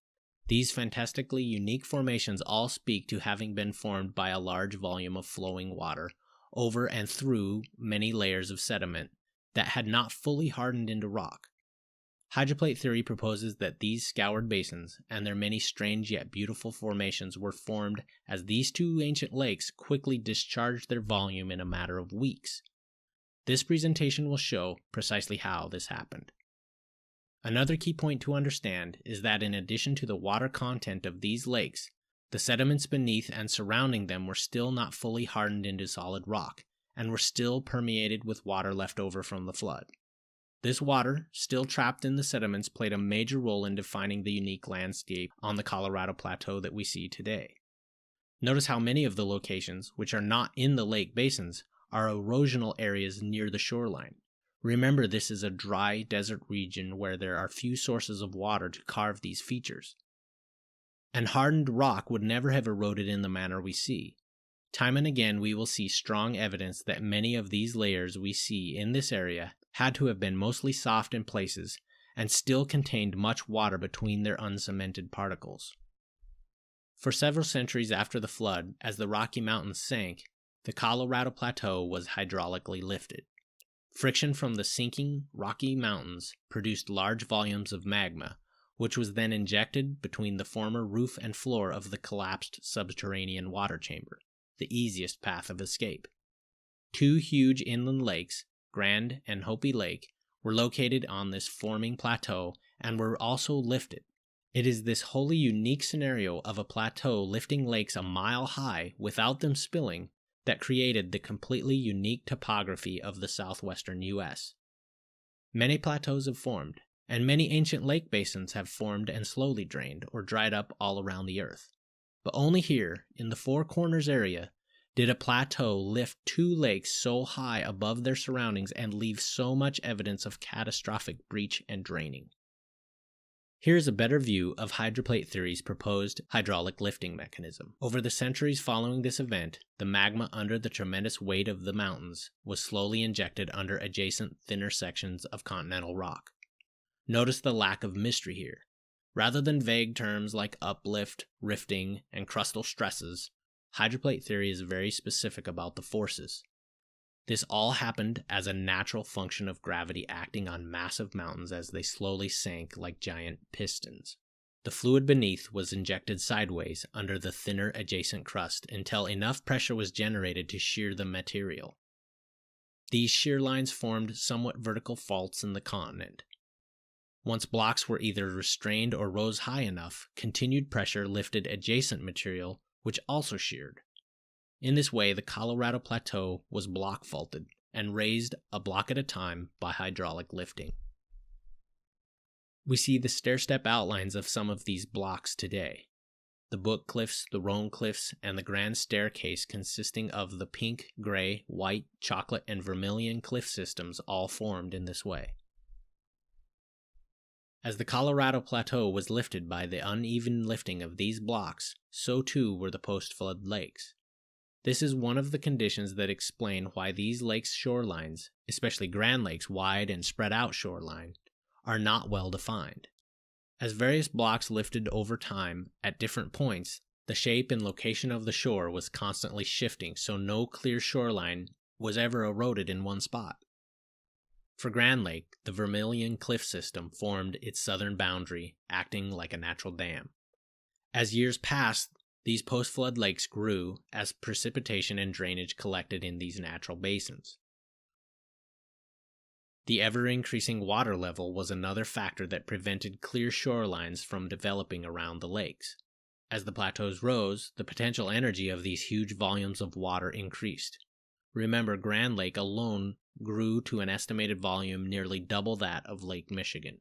These fantastically unique formations all speak to having been formed by a large volume of flowing water over and through many layers of sediment that had not fully hardened into rock. Hydroplate theory proposes that these scoured basins and their many strange yet beautiful formations were formed as these two ancient lakes quickly discharged their volume in a matter of weeks. This presentation will show precisely how this happened. Another key point to understand is that in addition to the water content of these lakes, the sediments beneath and surrounding them were still not fully hardened into solid rock, and were still permeated with water left over from the flood. This water, still trapped in the sediments, played a major role in defining the unique landscape on the Colorado Plateau that we see today. Notice how many of the locations, which are not in the lake basins, are erosional areas near the shoreline. Remember, this is a dry desert region where there are few sources of water to carve these features. And hardened rock would never have eroded in the manner we see. Time and again we will see strong evidence that many of these layers we see in this area had to have been mostly soft in places and still contained much water between their uncemented particles. For several centuries after the flood, as the Rocky Mountains sank, the Colorado Plateau was hydraulically lifted. Friction from the sinking Rocky Mountains produced large volumes of magma, which was then injected between the former roof and floor of the collapsed subterranean water chamber, the easiest path of escape. Two huge inland lakes, Grand and Hopi Lake, were located on this forming plateau and were also lifted. It is this wholly unique scenario of a plateau lifting lakes a mile high without them spilling that created the completely unique topography of the southwestern U.S. Many plateaus have formed, and many ancient lake basins have formed and slowly drained or dried up all around the earth. But only here, in the Four Corners area, did a plateau lift two lakes so high above their surroundings and leave so much evidence of catastrophic breach and draining. Here is a better view of Hydroplate theory's proposed hydraulic lifting mechanism. Over the centuries following this event, the magma under the tremendous weight of the mountains was slowly injected under adjacent thinner sections of continental rock. Notice the lack of mystery here. Rather than vague terms like uplift, rifting, and crustal stresses, Hydroplate theory is very specific about the forces. This all happened as a natural function of gravity acting on massive mountains as they slowly sank like giant pistons. The fluid beneath was injected sideways under the thinner adjacent crust until enough pressure was generated to shear the material. These shear lines formed somewhat vertical faults in the continent. Once blocks were either restrained or rose high enough, continued pressure lifted adjacent material, which also sheared. In this way, the Colorado Plateau was block faulted and raised a block at a time by hydraulic lifting. We see the stair-step outlines of some of these blocks today. The Book Cliffs, the Roan Cliffs, and the Grand Staircase consisting of the pink, gray, white, chocolate, and vermilion cliff systems all formed in this way. As the Colorado Plateau was lifted by the uneven lifting of these blocks, so too were the post-flood lakes. This is one of the conditions that explain why these lakes' shorelines, especially Grand Lake's wide and spread out shoreline, are not well defined. As various blocks lifted over time at different points, the shape and location of the shore was constantly shifting, so no clear shoreline was ever eroded in one spot. For Grand Lake, the Vermilion Cliff System formed its southern boundary, acting like a natural dam. As years passed, these post-flood lakes grew as precipitation and drainage collected in these natural basins. The ever-increasing water level was another factor that prevented clear shorelines from developing around the lakes. As the plateaus rose, the potential energy of these huge volumes of water increased. Remember, Grand Lake alone grew to an estimated volume nearly double that of Lake Michigan.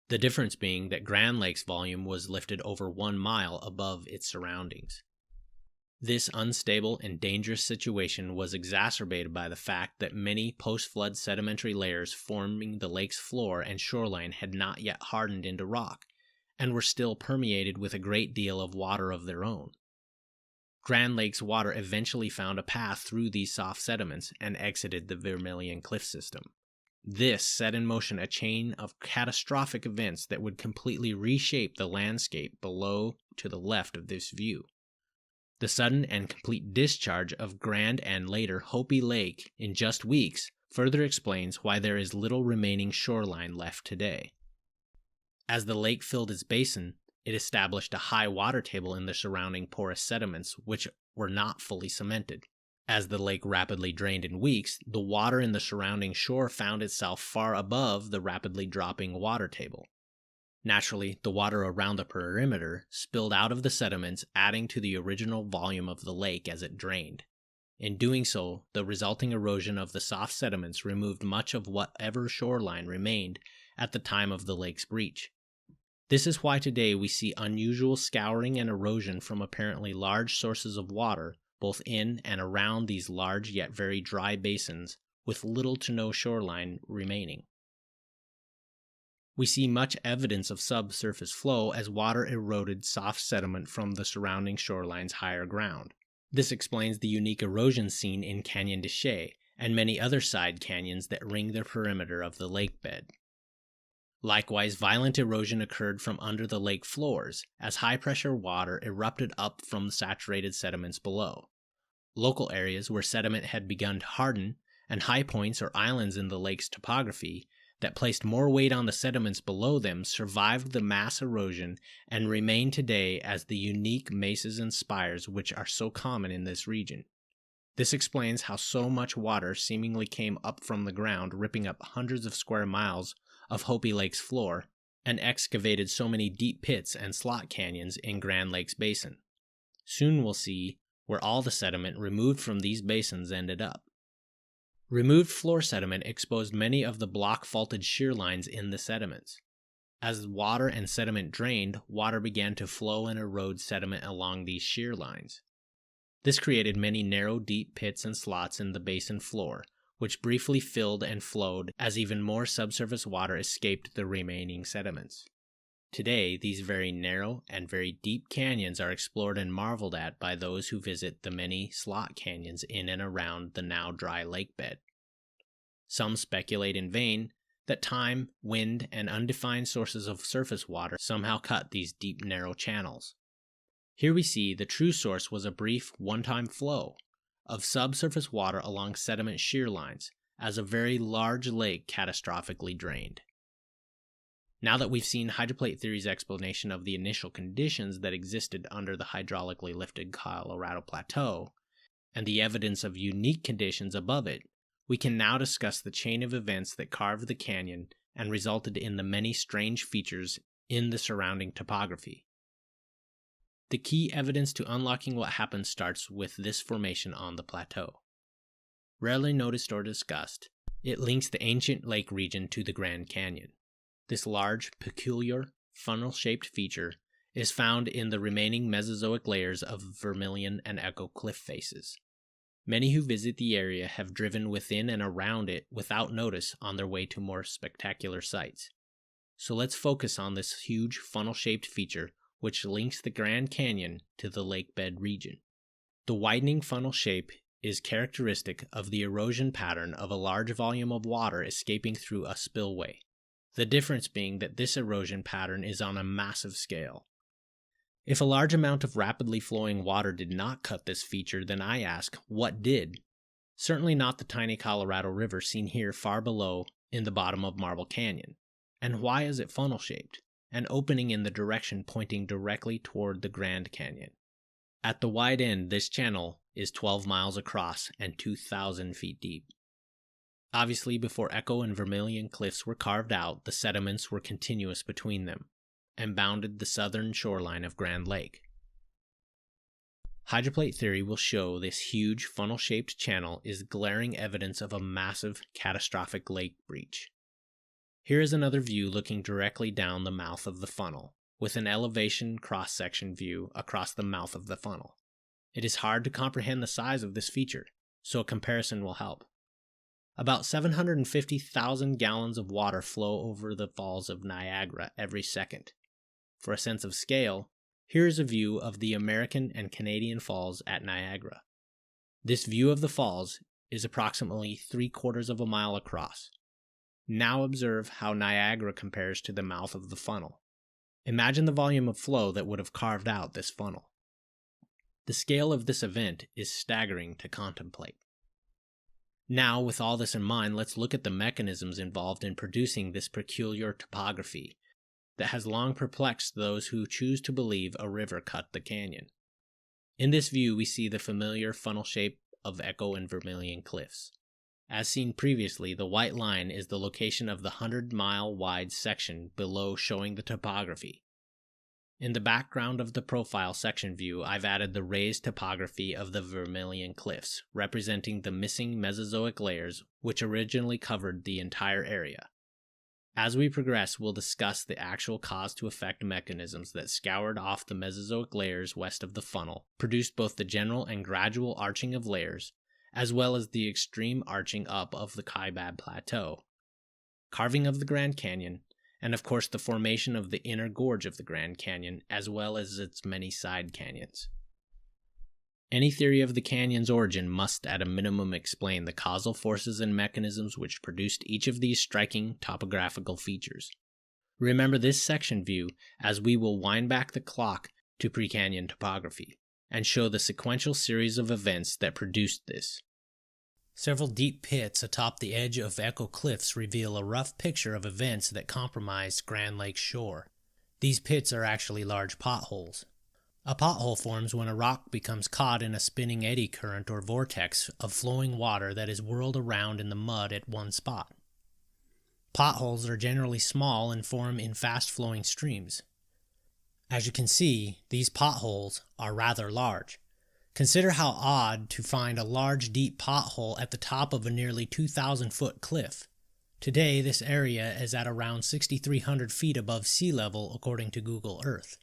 The difference being that Grand Lake's volume was lifted over 1 mile above its surroundings. This unstable and dangerous situation was exacerbated by the fact that many post-flood sedimentary layers forming the lake's floor and shoreline had not yet hardened into rock, and were still permeated with a great deal of water of their own. Grand Lake's water eventually found a path through these soft sediments and exited the Vermilion Cliff System. This set in motion a chain of catastrophic events that would completely reshape the landscape below to the left of this view. The sudden and complete discharge of Grand and later Hopi Lake in just weeks further explains why there is little remaining shoreline left today. As the lake filled its basin, it established a high water table in the surrounding porous sediments, which were not fully cemented. As the lake rapidly drained in weeks, the water in the surrounding shore found itself far above the rapidly dropping water table. Naturally, the water around the perimeter spilled out of the sediments, adding to the original volume of the lake as it drained. In doing so, the resulting erosion of the soft sediments removed much of whatever shoreline remained at the time of the lake's breach. This is why today we see unusual scouring and erosion from apparently large sources of water, both in and around these large yet very dry basins, with little to no shoreline remaining. We see much evidence of subsurface flow as water eroded soft sediment from the surrounding shoreline's higher ground. This explains the unique erosion seen in Canyon de Chelly and many other side canyons that ring the perimeter of the lake bed. Likewise, violent erosion occurred from under the lake floors, as high-pressure water erupted up from saturated sediments below. Local areas where sediment had begun to harden, and high points or islands in the lake's topography that placed more weight on the sediments below them survived the mass erosion and remain today as the unique mesas and spires which are so common in this region. This explains how so much water seemingly came up from the ground, ripping up hundreds of square miles of Hopi Lake's floor, and excavated so many deep pits and slot canyons in Grand Lake's basin. Soon we'll see where all the sediment removed from these basins ended up. Removed floor sediment exposed many of the block-faulted shear lines in the sediments. As water and sediment drained, water began to flow and erode sediment along these shear lines. This created many narrow, deep pits and slots in the basin floor, which briefly filled and flowed as even more subsurface water escaped the remaining sediments. Today, these very narrow and very deep canyons are explored and marveled at by those who visit the many slot canyons in and around the now dry lake bed. Some speculate in vain that time, wind, and undefined sources of surface water somehow cut these deep, narrow channels. Here we see the true source was a brief, one-time flow of subsurface water along sediment shear lines as a very large lake catastrophically drained. Now that we've seen hydroplate theory's explanation of the initial conditions that existed under the hydraulically lifted Colorado Plateau, and the evidence of unique conditions above it, we can now discuss the chain of events that carved the canyon and resulted in the many strange features in the surrounding topography. The key evidence to unlocking what happened starts with this formation on the plateau. Rarely noticed or discussed, it links the ancient lake region to the Grand Canyon. This large, peculiar, funnel-shaped feature is found in the remaining Mesozoic layers of Vermilion and Echo cliff faces. Many who visit the area have driven within and around it without notice on their way to more spectacular sights. So let's focus on this huge funnel-shaped feature which links the Grand Canyon to the lake bed region. The widening funnel shape is characteristic of the erosion pattern of a large volume of water escaping through a spillway. The difference being that this erosion pattern is on a massive scale. If a large amount of rapidly flowing water did not cut this feature, then I ask, what did? Certainly not the tiny Colorado River seen here far below in the bottom of Marble Canyon. And why is it funnel-shaped? and opening in the direction pointing directly toward the Grand Canyon. At the wide end, this channel is 12 miles across and 2,000 feet deep. Obviously, before Echo and Vermilion cliffs were carved out, the sediments were continuous between them and bounded the southern shoreline of Grand Lake. Hydroplate theory will show this huge funnel-shaped channel is glaring evidence of a massive, catastrophic lake breach. Here is another view looking directly down the mouth of the funnel, with an elevation cross-section view across the mouth of the funnel. It is hard to comprehend the size of this feature, so a comparison will help. About 750,000 gallons of water flow over the falls of Niagara every second. For a sense of scale, here is a view of the American and Canadian falls at Niagara. This view of the falls is approximately 3/4 of a mile across. Now observe how Niagara compares to the mouth of the funnel. Imagine the volume of flow that would have carved out this funnel. The scale of this event is staggering to contemplate. Now, with all this in mind, let's look at the mechanisms involved in producing this peculiar topography that has long perplexed those who choose to believe a river cut the canyon. In this view, we see the familiar funnel shape of Echo and Vermilion cliffs. As seen previously, the white line is the location of the 100-mile wide section below showing the topography. In the background of the profile section view, I've added the raised topography of the Vermilion cliffs, representing the missing Mesozoic layers which originally covered the entire area. As we progress, we'll discuss the actual cause-to-effect mechanisms that scoured off the Mesozoic layers west of the funnel, produced both the general and gradual arching of layers, as well as the extreme arching up of the Kaibab Plateau, carving of the Grand Canyon, and of course the formation of the inner gorge of the Grand Canyon, as well as its many side canyons. Any theory of the canyon's origin must at a minimum explain the causal forces and mechanisms which produced each of these striking topographical features. Remember this section view as we will wind back the clock to pre-canyon topography and show the sequential series of events that produced this. Several deep pits atop the edge of Echo Cliffs reveal a rough picture of events that compromised Grand Lake's shore. These pits are actually large potholes. A pothole forms when a rock becomes caught in a spinning eddy current or vortex of flowing water that is whirled around in the mud at one spot. Potholes are generally small and form in fast-flowing streams. As you can see, these potholes are rather large. Consider how odd to find a large deep pothole at the top of a nearly 2,000-foot cliff. Today, this area is at around 6,300 feet above sea level according to Google Earth.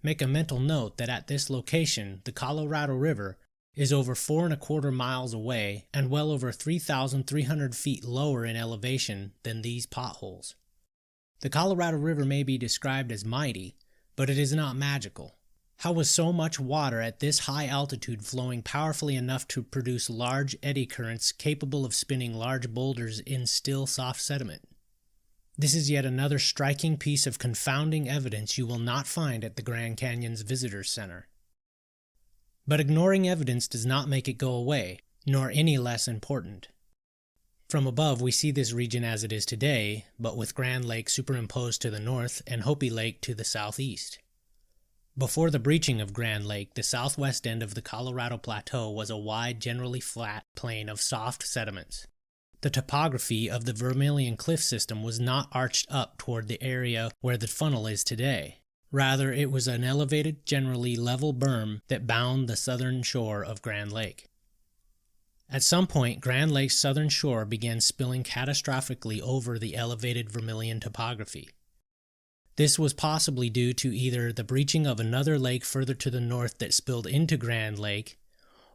Make a mental note that at this location, the Colorado River is over 4¼ miles away and well over 3,300 feet lower in elevation than these potholes. The Colorado River may be described as mighty, but it is not magical. How was so much water at this high altitude flowing powerfully enough to produce large eddy currents capable of spinning large boulders in still soft sediment? This is yet another striking piece of confounding evidence you will not find at the Grand Canyon's Visitors Center. But ignoring evidence does not make it go away, nor any less important. From above, we see this region as it is today, but with Grand Lake superimposed to the north and Hopi Lake to the southeast. Before the breaching of Grand Lake, the southwest end of the Colorado Plateau was a wide, generally flat plain of soft sediments. The topography of the Vermilion Cliff system was not arched up toward the area where the funnel is today. Rather, it was an elevated, generally level berm that bound the southern shore of Grand Lake. At some point, Grand Lake's southern shore began spilling catastrophically over the elevated Vermilion topography. This was possibly due to either the breaching of another lake further to the north that spilled into Grand Lake,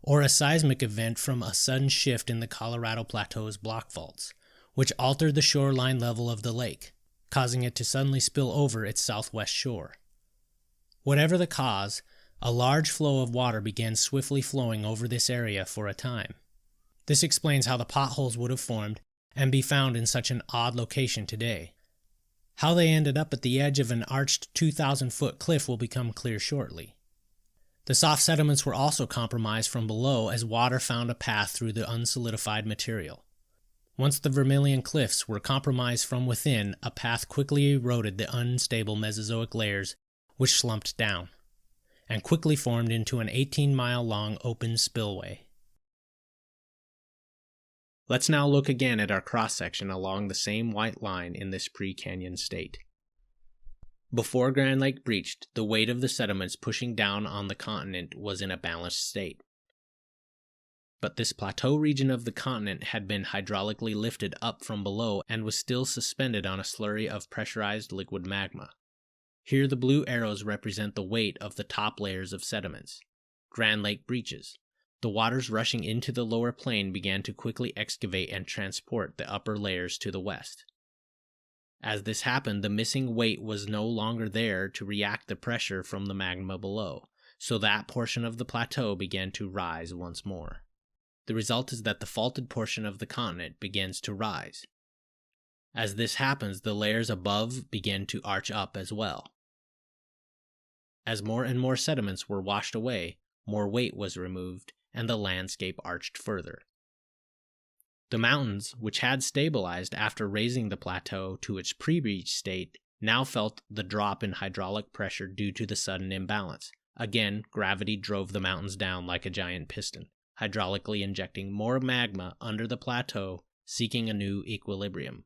or a seismic event from a sudden shift in the Colorado Plateau's block faults, which altered the shoreline level of the lake, causing it to suddenly spill over its southwest shore. Whatever the cause, a large flow of water began swiftly flowing over this area for a time. This explains how the potholes would have formed and be found in such an odd location today. How they ended up at the edge of an arched 2,000-foot cliff will become clear shortly. The soft sediments were also compromised from below as water found a path through the unsolidified material. Once the Vermilion Cliffs were compromised from within, a path quickly eroded the unstable Mesozoic layers, which slumped down, and quickly formed into an 18-mile-long open spillway. Let's now look again at our cross-section along the same white line in this pre-canyon state. Before Grand Lake breached, the weight of the sediments pushing down on the continent was in a balanced state. But this plateau region of the continent had been hydraulically lifted up from below and was still suspended on a slurry of pressurized liquid magma. Here the blue arrows represent the weight of the top layers of sediments. Grand Lake breaches. The waters rushing into the lower plain began to quickly excavate and transport the upper layers to the west. As this happened, the missing weight was no longer there to react the pressure from the magma below, so that portion of the plateau began to rise once more. The result is that the faulted portion of the continent begins to rise. As this happens, the layers above begin to arch up as well. As more and more sediments were washed away, more weight was removed, and the landscape arched further. The mountains, which had stabilized after raising the plateau to its pre-breach state, now felt the drop in hydraulic pressure due to the sudden imbalance. Again, gravity drove the mountains down like a giant piston, hydraulically injecting more magma under the plateau, seeking a new equilibrium.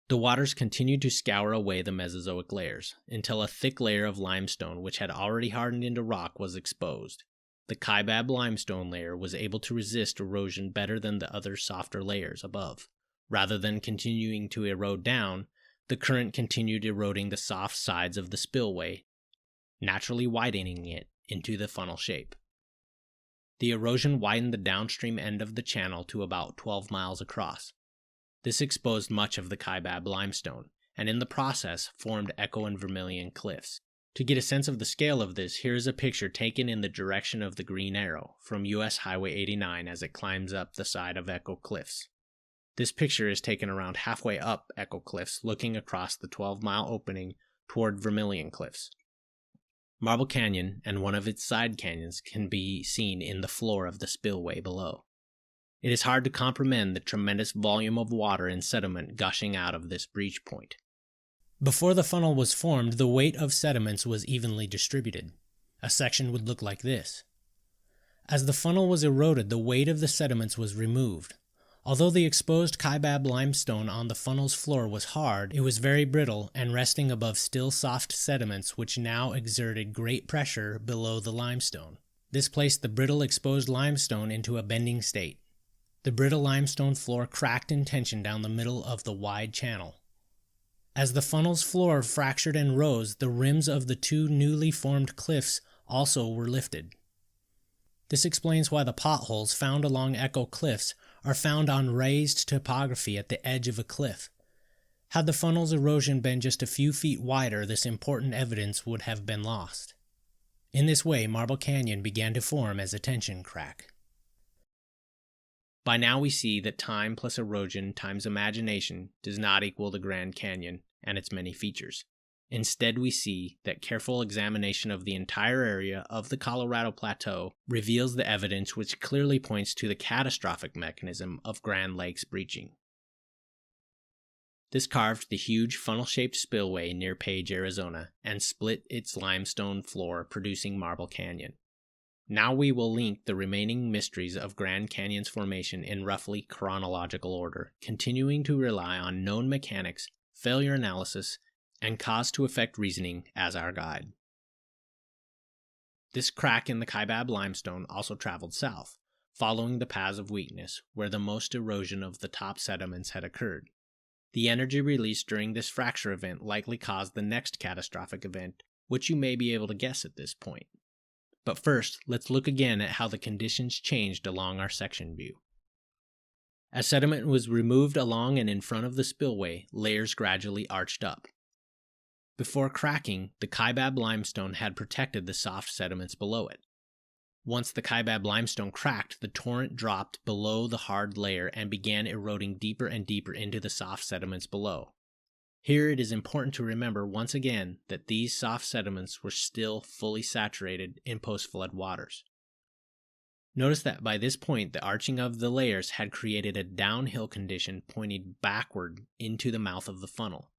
The waters continued to scour away the Mesozoic layers, until a thick layer of limestone which had already hardened into rock was exposed. The Kaibab limestone layer was able to resist erosion better than the other softer layers above. Rather than continuing to erode down, the current continued eroding the soft sides of the spillway, naturally widening it into the funnel shape. The erosion widened the downstream end of the channel to about 12 miles across. This exposed much of the Kaibab limestone, and in the process formed Echo and Vermilion Cliffs. To get a sense of the scale of this, here is a picture taken in the direction of the green arrow from US Highway 89 as it climbs up the side of Echo Cliffs. This picture is taken around halfway up Echo Cliffs, looking across the 12-mile opening toward Vermilion Cliffs. Marble Canyon and one of its side canyons can be seen in the floor of the spillway below. It is hard to comprehend the tremendous volume of water and sediment gushing out of this breach point. Before the funnel was formed, the weight of sediments was evenly distributed. A section would look like this. As the funnel was eroded, the weight of the sediments was removed. Although the exposed Kaibab limestone on the funnel's floor was hard, it was very brittle and resting above still soft sediments which now exerted great pressure below the limestone. This placed the brittle exposed limestone into a bending state. The brittle limestone floor cracked in tension down the middle of the wide channel. As the funnel's floor fractured and rose, the rims of the two newly formed cliffs also were lifted. This explains why the potholes found along Echo Cliffs are found on raised topography at the edge of a cliff. Had the funnel's erosion been just a few feet wider, this important evidence would have been lost. In this way, Marble Canyon began to form as a tension crack. By now we see that time plus erosion times imagination does not equal the Grand Canyon and its many features. Instead, we see that careful examination of the entire area of the Colorado Plateau reveals the evidence which clearly points to the catastrophic mechanism of Grand Lake's breaching. This carved the huge funnel-shaped spillway near Page, Arizona, and split its limestone floor, producing Marble Canyon. Now we will link the remaining mysteries of Grand Canyon's formation in roughly chronological order, continuing to rely on known mechanics, failure analysis, and cause-to-effect reasoning as our guide. This crack in the Kaibab limestone also traveled south, following the paths of weakness where the most erosion of the top sediments had occurred. The energy released during this fracture event likely caused the next catastrophic event, which you may be able to guess at this point. But first, let's look again at how the conditions changed along our section view. As sediment was removed along and in front of the spillway, layers gradually arched up. Before cracking, the Kaibab limestone had protected the soft sediments below it. Once the Kaibab limestone cracked, the torrent dropped below the hard layer and began eroding deeper and deeper into the soft sediments below. Here it is important to remember once again that these soft sediments were still fully saturated in post-flood waters. Notice that by this point, the arching of the layers had created a downhill condition pointing backward into the mouth of the funnel.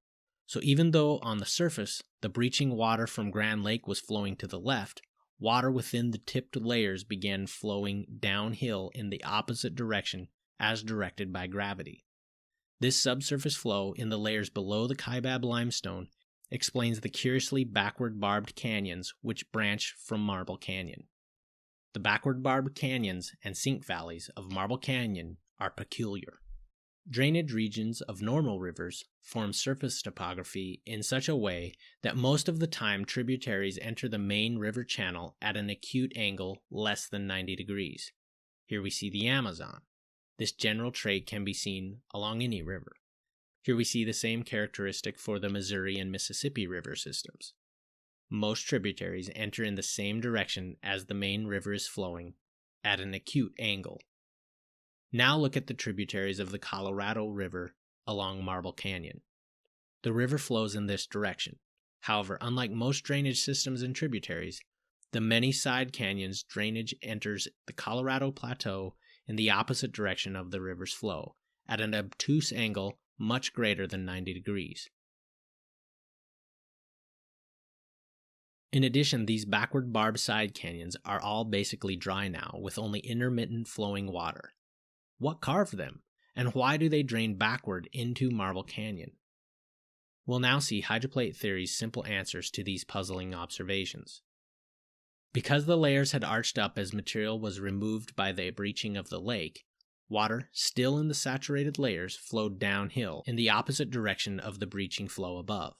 So even though on the surface, the breaching water from Grand Lake was flowing to the left, water within the tipped layers began flowing downhill in the opposite direction as directed by gravity. This subsurface flow in the layers below the Kaibab limestone explains the curiously backward barbed canyons which branch from Marble Canyon. The backward barbed canyons and sink valleys of Marble Canyon are peculiar. Drainage regions of normal rivers form surface topography in such a way that most of the time tributaries enter the main river channel at an acute angle less than 90 degrees. Here we see the Amazon. This general trait can be seen along any river. Here we see the same characteristic for the Missouri and Mississippi river systems. Most tributaries enter in the same direction as the main river is flowing, at an acute angle. Now look at the tributaries of the Colorado River along Marble Canyon. The river flows in this direction. However, unlike most drainage systems and tributaries, the many side canyons drainage enters the Colorado Plateau in the opposite direction of the river's flow, at an obtuse angle much greater than 90 degrees. In addition, these backward barbed side canyons are all basically dry now, with only intermittent flowing water. What carved them, and why do they drain backward into Marble Canyon? We'll now see hydroplate theory's simple answers to these puzzling observations. Because the layers had arched up as material was removed by the breaching of the lake, water, still in the saturated layers, flowed downhill in the opposite direction of the breaching flow above.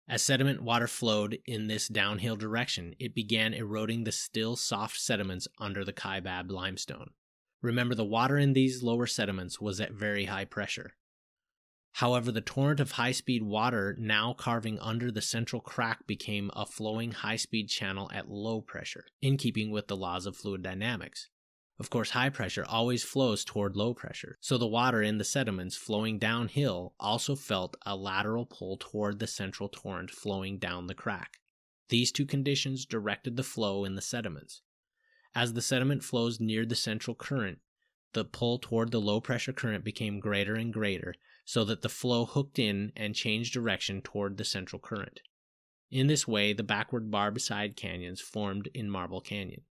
As sediment water flowed in this downhill direction, it began eroding the still soft sediments under the Kaibab limestone. Remember, the water in these lower sediments was at very high pressure. However, the torrent of high-speed water now carving under the central crack became a flowing high-speed channel at low pressure, in keeping with the laws of fluid dynamics. Of course, high pressure always flows toward low pressure, so the water in the sediments flowing downhill also felt a lateral pull toward the central torrent flowing down the crack. These two conditions directed the flow in the sediments. As the sediment flows near the central current, the pull toward the low-pressure current became greater and greater, so that the flow hooked in and changed direction toward the central current. In this way, the backward barbed side canyons formed in Marble Canyon.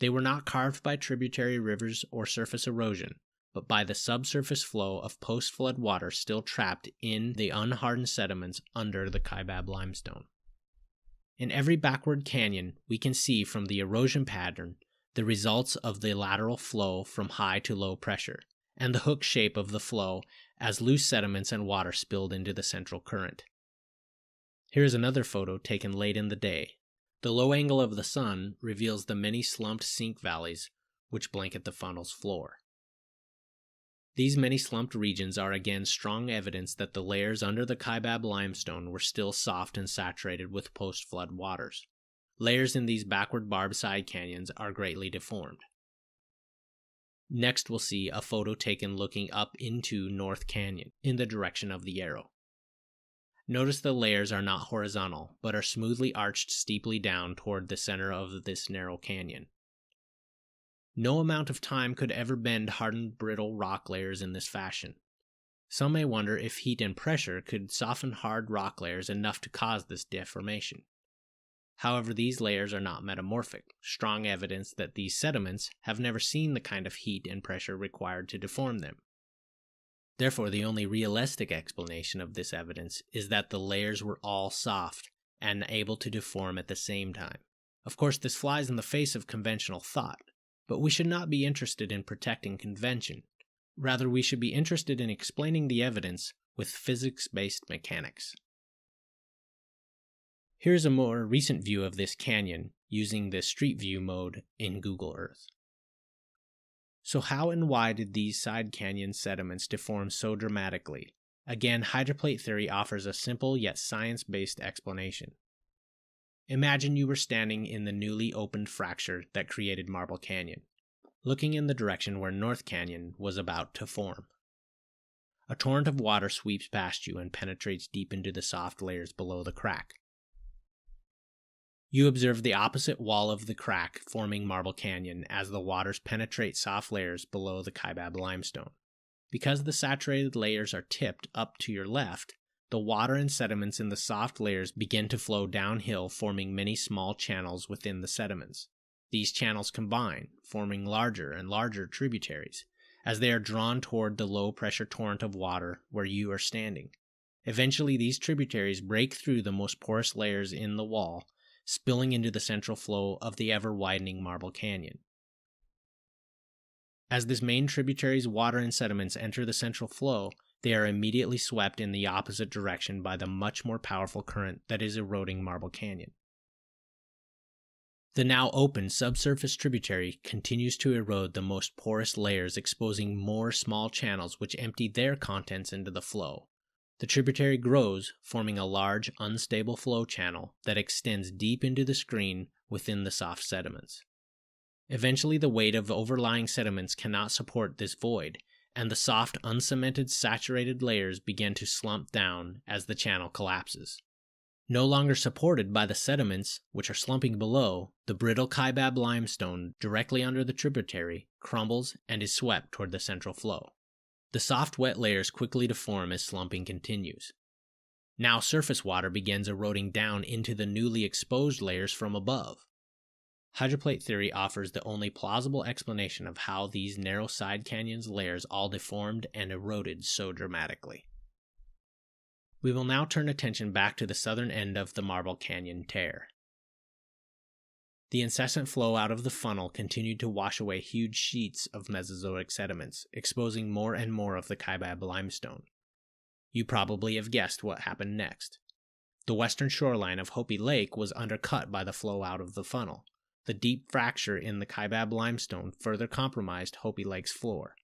They were not carved by tributary rivers or surface erosion, but by the subsurface flow of post-flood water still trapped in the unhardened sediments under the Kaibab limestone. In every backward canyon, we can see from the erosion pattern the results of the lateral flow from high to low pressure, and the hook shape of the flow as loose sediments and water spilled into the central current. Here is another photo taken late in the day. The low angle of the sun reveals the many slumped sink valleys which blanket the funnel's floor. These many slumped regions are again strong evidence that the layers under the Kaibab limestone were still soft and saturated with post-flood waters. Layers in these backward barbed side canyons are greatly deformed. Next we'll see a photo taken looking up into North Canyon, in the direction of the arrow. Notice the layers are not horizontal, but are smoothly arched steeply down toward the center of this narrow canyon. No amount of time could ever bend hardened brittle rock layers in this fashion. Some may wonder if heat and pressure could soften hard rock layers enough to cause this deformation. However, these layers are not metamorphic, strong evidence that these sediments have never seen the kind of heat and pressure required to deform them. Therefore, the only realistic explanation of this evidence is that the layers were all soft and able to deform at the same time. Of course, this flies in the face of conventional thought, but we should not be interested in protecting convention. Rather, we should be interested in explaining the evidence with physics-based mechanics. Here's a more recent view of this canyon using the Street View mode in Google Earth. So how and why did these side canyon sediments deform so dramatically? Again, hydroplate theory offers a simple yet science-based explanation. Imagine you were standing in the newly opened fracture that created Marble Canyon, looking in the direction where North Canyon was about to form. A torrent of water sweeps past you and penetrates deep into the soft layers below the crack. You observe the opposite wall of the crack forming Marble Canyon as the waters penetrate soft layers below the Kaibab limestone. Because the saturated layers are tipped up to your left, the water and sediments in the soft layers begin to flow downhill, forming many small channels within the sediments. These channels combine, forming larger and larger tributaries, as they are drawn toward the low-pressure torrent of water where you are standing. Eventually, these tributaries break through the most porous layers in the wall, spilling into the central flow of the ever-widening Marble Canyon. As this main tributary's water and sediments enter the central flow, they are immediately swept in the opposite direction by the much more powerful current that is eroding Marble Canyon. The now open subsurface tributary continues to erode the most porous layers, exposing more small channels which empty their contents into the flow. The tributary grows, forming a large, unstable flow channel that extends deep into the screen within the soft sediments. Eventually, the weight of overlying sediments cannot support this void, and the soft, uncemented, saturated layers begin to slump down as the channel collapses. No longer supported by the sediments, which are slumping below, the brittle Kaibab limestone directly under the tributary crumbles and is swept toward the central flow. The soft, wet layers quickly deform as slumping continues. Now surface water begins eroding down into the newly exposed layers from above. Hydroplate theory offers the only plausible explanation of how these narrow side canyons layers all deformed and eroded so dramatically. We will now turn attention back to the southern end of the Marble Canyon tear. The incessant flow out of the funnel continued to wash away huge sheets of Mesozoic sediments, exposing more and more of the Kaibab limestone. You probably have guessed what happened next. The western shoreline of Hopi Lake was undercut by the flow out of the funnel. The deep fracture in the Kaibab limestone further compromised Hopi Lake's floor.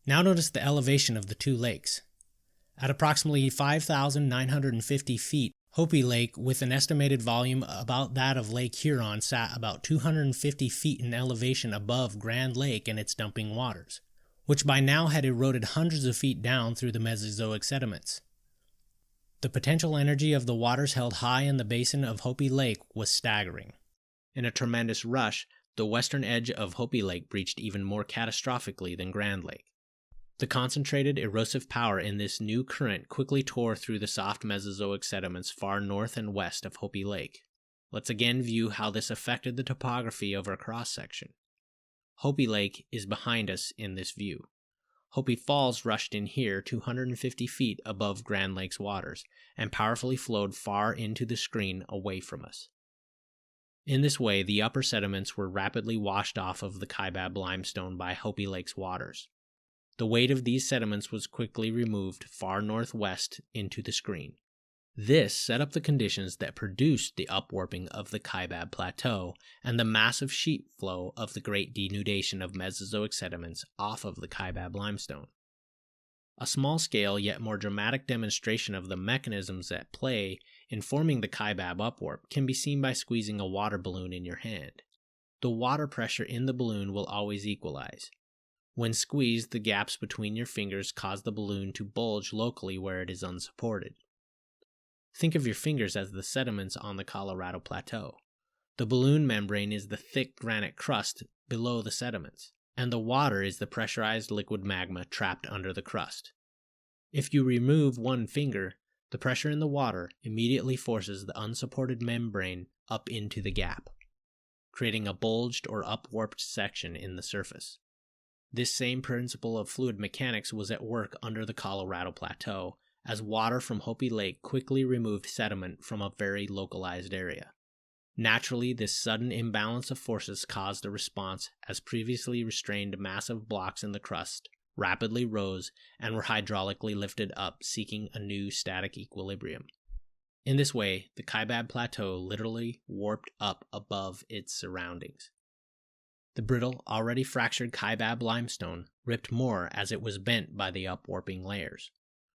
Now notice the elevation of the two lakes. At approximately 5,950 feet, Hopi Lake, with an estimated volume about that of Lake Huron, sat about 250 feet in elevation above Grand Lake and its dumping waters, which by now had eroded hundreds of feet down through the Mesozoic sediments. The potential energy of the waters held high in the basin of Hopi Lake was staggering. In a tremendous rush, the western edge of Hopi Lake breached even more catastrophically than Grand Lake. The concentrated erosive power in this new current quickly tore through the soft Mesozoic sediments far north and west of Hopi Lake. Let's again view how this affected the topography of our cross-section. Hopi Lake is behind us in this view. Hopi Falls rushed in here 250 feet above Grand Lake's waters and powerfully flowed far into the screen away from us. In this way, the upper sediments were rapidly washed off of the Kaibab limestone by Hopi Lake's waters. The weight of these sediments was quickly removed far northwest into the screen. This set up the conditions that produced the upwarping of the Kaibab Plateau and the massive sheet flow of the great denudation of Mesozoic sediments off of the Kaibab limestone. A small-scale yet more dramatic demonstration of the mechanisms at play in forming the Kaibab upwarp can be seen by squeezing a water balloon in your hand. The water pressure in the balloon will always equalize. When squeezed, the gaps between your fingers cause the balloon to bulge locally where it is unsupported. Think of your fingers as the sediments on the Colorado Plateau. The balloon membrane is the thick granite crust below the sediments, and the water is the pressurized liquid magma trapped under the crust. If you remove one finger, the pressure in the water immediately forces the unsupported membrane up into the gap, creating a bulged or upwarped section in the surface. This same principle of fluid mechanics was at work under the Colorado Plateau, as water from Hopi Lake quickly removed sediment from a very localized area. Naturally, this sudden imbalance of forces caused a response as previously restrained massive blocks in the crust rapidly rose and were hydraulically lifted up, seeking a new static equilibrium. In this way, the Kaibab Plateau literally warped up above its surroundings. The brittle, already fractured Kaibab limestone ripped more as it was bent by the upwarping layers.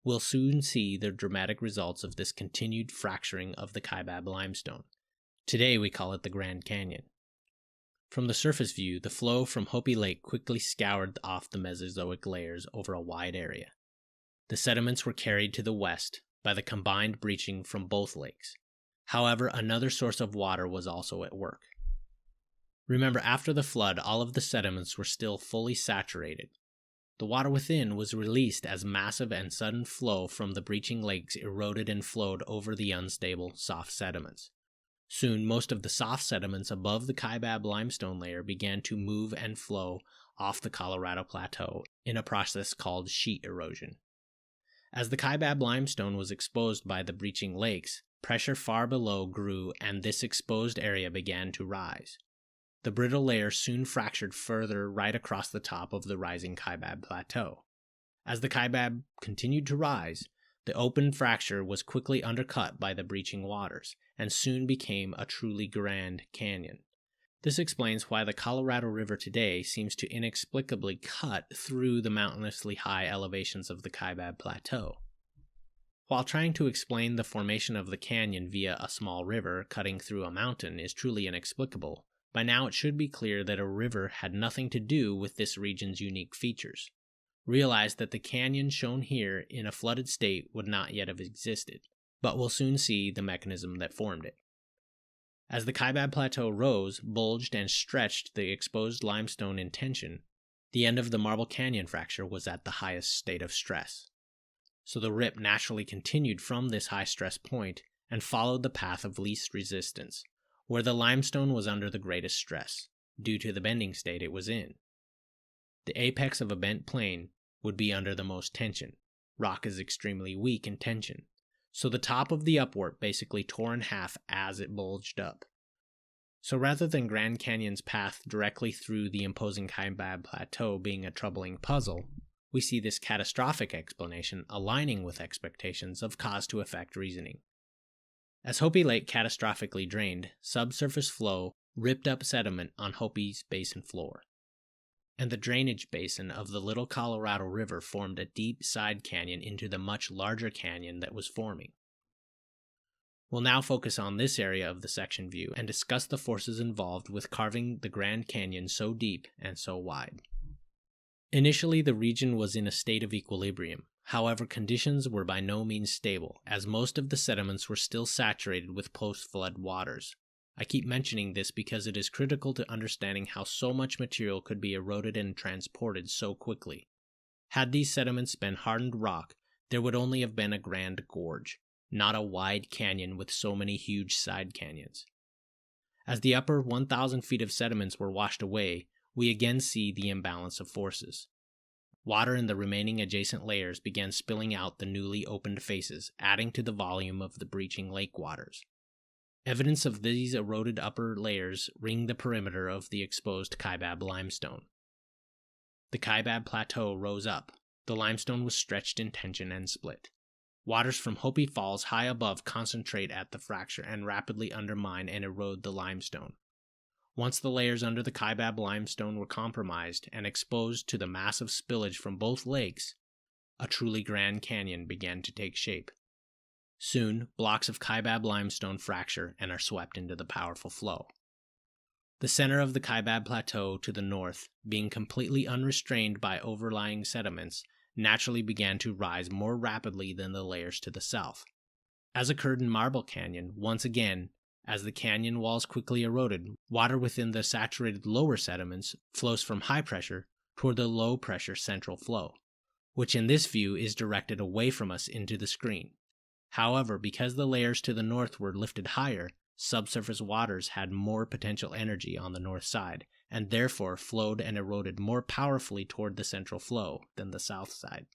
We'll soon see the dramatic results of this continued fracturing of the Kaibab limestone. Today we call it the Grand Canyon. From the surface view, the flow from Hopi Lake quickly scoured off the Mesozoic layers over a wide area. The sediments were carried to the west by the combined breaching from both lakes. However, another source of water was also at work. Remember, after the flood, all of the sediments were still fully saturated. The water within was released as massive and sudden flow from the breaching lakes eroded and flowed over the unstable, soft sediments. Soon, most of the soft sediments above the Kaibab limestone layer began to move and flow off the Colorado Plateau in a process called sheet erosion. As the Kaibab limestone was exposed by the breaching lakes, pressure far below grew and this exposed area began to rise. The brittle layer soon fractured further right across the top of the rising Kaibab Plateau. As the Kaibab continued to rise, the open fracture was quickly undercut by the breaching waters and soon became a truly grand canyon. This explains why the Colorado River today seems to inexplicably cut through the mountainously high elevations of the Kaibab Plateau. While trying to explain the formation of the canyon via a small river cutting through a mountain is truly inexplicable, by now it should be clear that a river had nothing to do with this region's unique features. Realize that the canyon shown here in a flooded state would not yet have existed, but we'll soon see the mechanism that formed it. As the Kaibab Plateau rose, bulged, and stretched the exposed limestone in tension, the end of the Marble Canyon fracture was at the highest state of stress. So the rip naturally continued from this high stress point and followed the path of least resistance, where the limestone was under the greatest stress, due to the bending state it was in. The apex of a bent plane would be under the most tension. Rock is extremely weak in tension, so the top of the upwarp basically tore in half as it bulged up. So rather than Grand Canyon's path directly through the imposing Kaibab Plateau being a troubling puzzle, we see this catastrophic explanation aligning with expectations of cause-to-effect reasoning. As Hopi Lake catastrophically drained, subsurface flow ripped up sediment on Hopi's basin floor, and the drainage basin of the Little Colorado River formed a deep side canyon into the much larger canyon that was forming. We'll now focus on this area of the section view and discuss the forces involved with carving the Grand Canyon so deep and so wide. Initially, the region was in a state of equilibrium. However, conditions were by no means stable, as most of the sediments were still saturated with post-flood waters. I keep mentioning this because it is critical to understanding how so much material could be eroded and transported so quickly. Had these sediments been hardened rock, there would only have been a grand gorge, not a wide canyon with so many huge side canyons. As the upper 1,000 feet of sediments were washed away, we again see the imbalance of forces. Water in the remaining adjacent layers began spilling out the newly opened faces, adding to the volume of the breaching lake waters. Evidence of these eroded upper layers ringed the perimeter of the exposed Kaibab limestone. The Kaibab Plateau rose up. The limestone was stretched in tension and split. Waters from Hopi Falls high above concentrate at the fracture and rapidly undermine and erode the limestone. Once the layers under the Kaibab limestone were compromised and exposed to the massive spillage from both lakes, a truly grand canyon began to take shape. Soon, blocks of Kaibab limestone fracture and are swept into the powerful flow. The center of the Kaibab Plateau to the north, being completely unrestrained by overlying sediments, naturally began to rise more rapidly than the layers to the south. As occurred in Marble Canyon, once again, as the canyon walls quickly eroded, water within the saturated lower sediments flows from high pressure toward the low pressure central flow, which in this view is directed away from us into the screen. However, because the layers to the north were lifted higher, subsurface waters had more potential energy on the north side, and therefore flowed and eroded more powerfully toward the central flow than the south side.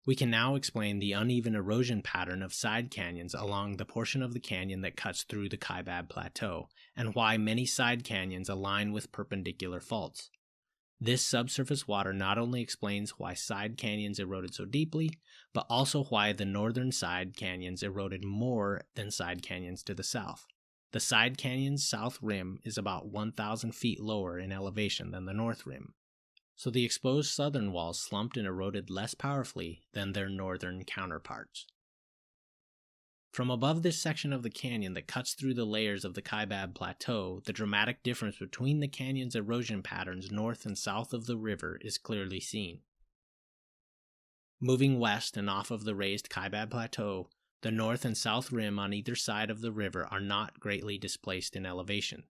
We can now explain the uneven erosion pattern of side canyons along the portion of the canyon that cuts through the Kaibab Plateau, and why many side canyons align with perpendicular faults. This subsurface water not only explains why side canyons eroded so deeply, but also why the northern side canyons eroded more than side canyons to the south. The side canyon's south rim is about 1,000 feet lower in elevation than the north rim, so the exposed southern walls slumped and eroded less powerfully than their northern counterparts. From above this section of the canyon that cuts through the layers of the Kaibab Plateau, the dramatic difference between the canyon's erosion patterns north and south of the river is clearly seen. Moving west and off of the raised Kaibab Plateau, The north and south rim on either side of the river are not greatly displaced in elevation,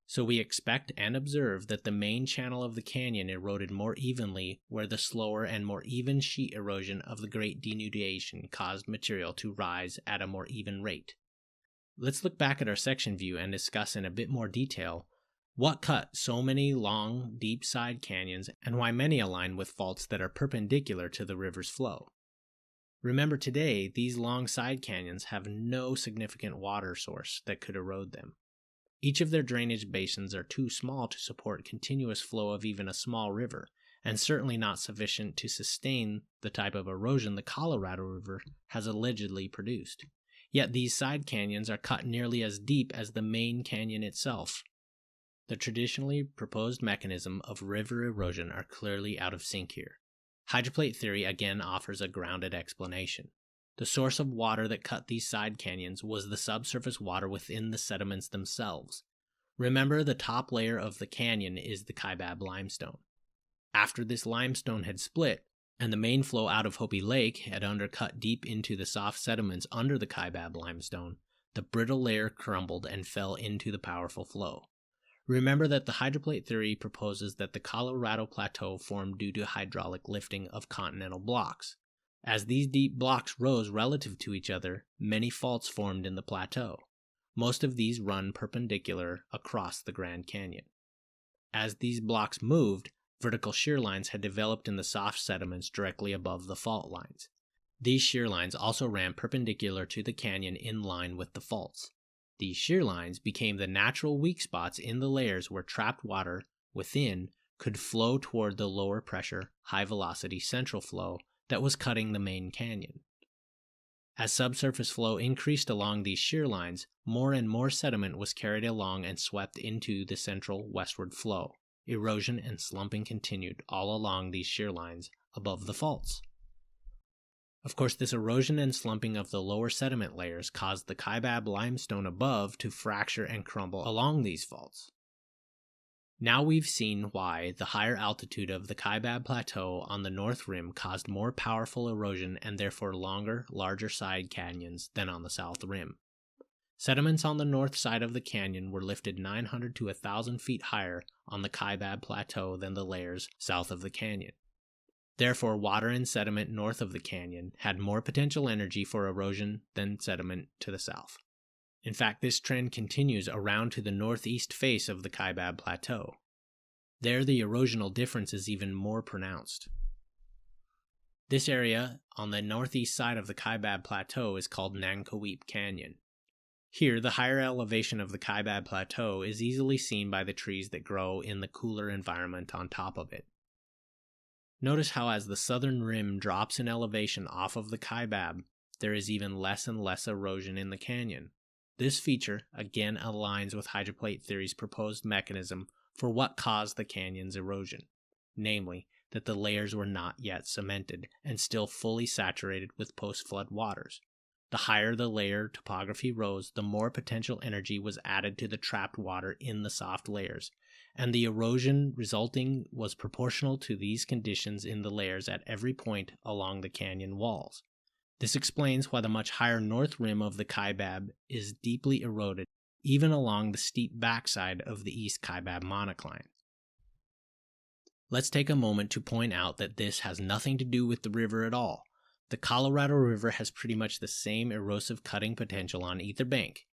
so we expect and observe that the main channel of the canyon eroded more evenly where the slower and more even sheet erosion of the Great Denudation caused material to rise at a more even rate. Let's look back at our section view and discuss in a bit more detail what cut so many long, deep side canyons and why many align with faults that are perpendicular to the river's flow. Remember, today, these long side canyons have no significant water source that could erode them. Each of their drainage basins are too small to support continuous flow of even a small river, and certainly not sufficient to sustain the type of erosion the Colorado River has allegedly produced. Yet these side canyons are cut nearly as deep as the main canyon itself. The traditionally proposed mechanism of river erosion are clearly out of sync here. Hydroplate theory again offers a grounded explanation. The source of water that cut these side canyons was the subsurface water within the sediments themselves. Remember, the top layer of the canyon is the Kaibab limestone. After this limestone had split, and the main flow out of Hopi Lake had undercut deep into the soft sediments under the Kaibab limestone, the brittle layer crumbled and fell into the powerful flow. Remember that the hydroplate theory proposes that the Colorado Plateau formed due to hydraulic lifting of continental blocks. As these deep blocks rose relative to each other, many faults formed in the plateau. Most of these run perpendicular across the Grand Canyon. As these blocks moved, vertical shear lines had developed in the soft sediments directly above the fault lines. These shear lines also ran perpendicular to the canyon in line with the faults. These shear lines became the natural weak spots in the layers where trapped water within could flow toward the lower pressure, high velocity central flow that was cutting the main canyon. As subsurface flow increased along these shear lines, more and more sediment was carried along and swept into the central westward flow. Erosion and slumping continued all along these shear lines above the faults. Of course, this erosion and slumping of the lower sediment layers caused the Kaibab limestone above to fracture and crumble along these faults. Now we've seen why the higher altitude of the Kaibab Plateau on the north rim caused more powerful erosion and therefore longer, larger side canyons than on the south rim. Sediments on the north side of the canyon were lifted 900 to 1,000 feet higher on the Kaibab Plateau than the layers south of the canyon. Therefore, water and sediment north of the canyon had more potential energy for erosion than sediment to the south. In fact, this trend continues around to the northeast face of the Kaibab Plateau. There, the erosional difference is even more pronounced. This area on the northeast side of the Kaibab Plateau is called Nankoweap Canyon. Here, the higher elevation of the Kaibab Plateau is easily seen by the trees that grow in the cooler environment on top of it. Notice how as the southern rim drops in elevation off of the Kaibab, there is even less and less erosion in the canyon. This feature again aligns with hydroplate theory's proposed mechanism for what caused the canyon's erosion, namely that the layers were not yet cemented and still fully saturated with post-flood waters. The higher the layer topography rose, the more potential energy was added to the trapped water in the soft layers, and the erosion resulting was proportional to these conditions in the layers at every point along the canyon walls. This explains why the much higher north rim of the Kaibab is deeply eroded, even along the steep backside of the East Kaibab monocline. Let's take a moment to point out that this has nothing to do with the river at all. The Colorado River has pretty much the same erosive cutting potential on either bank.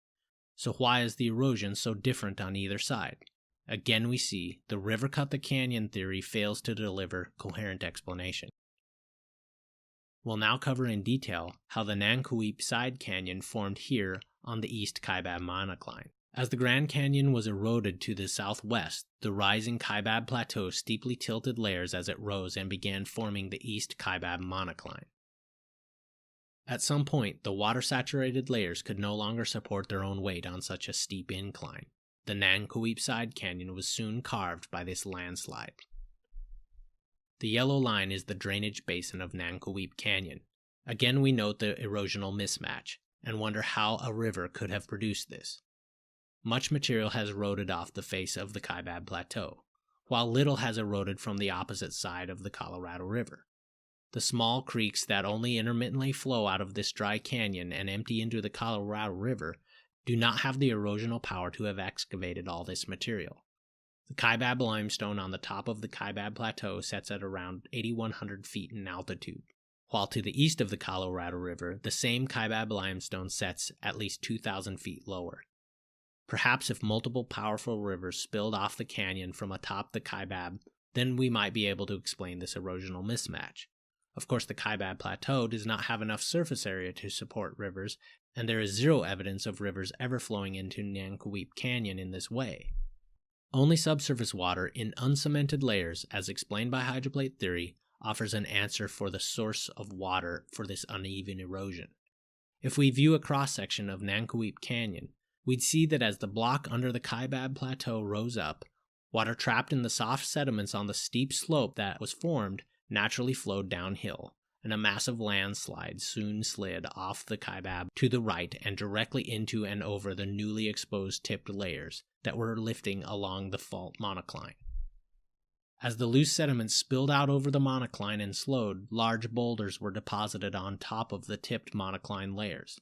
So why is the erosion so different on either side? Again, we see the river cut the canyon theory fails to deliver coherent explanation. We'll now cover in detail how the Nankoweap side canyon formed here on the East Kaibab monocline. As the Grand Canyon was eroded to the southwest, the rising Kaibab Plateau steeply tilted layers as it rose and began forming the East Kaibab monocline. At some point, the water-saturated layers could no longer support their own weight on such a steep incline. The Nankoweap side canyon was soon carved by this landslide. The yellow line is the drainage basin of Nankoweap Canyon. Again, we note the erosional mismatch and wonder how a river could have produced this. Much material has eroded off the face of the Kaibab Plateau, while little has eroded from the opposite side of the Colorado River. The small creeks that only intermittently flow out of this dry canyon and empty into the Colorado River do not have the erosional power to have excavated all this material. The Kaibab limestone on the top of the Kaibab Plateau sets at around 8,100 feet in altitude, while to the east of the Colorado River, the same Kaibab limestone sets at least 2,000 feet lower. Perhaps if multiple powerful rivers spilled off the canyon from atop the Kaibab, then we might be able to explain this erosional mismatch. Of course, the Kaibab Plateau does not have enough surface area to support rivers, and there is zero evidence of rivers ever flowing into Nankoweap Canyon in this way. Only subsurface water in uncemented layers, as explained by hydroplate theory, offers an answer for the source of water for this uneven erosion. If we view a cross-section of Nankoweap Canyon, we'd see that as the block under the Kaibab Plateau rose up, water trapped in the soft sediments on the steep slope that was formed naturally flowed downhill, and a massive landslide soon slid off the Kaibab to the right and directly into and over the newly exposed tipped layers that were lifting along the fault monocline. As the loose sediments spilled out over the monocline and slowed, large boulders were deposited on top of the tipped monocline layers.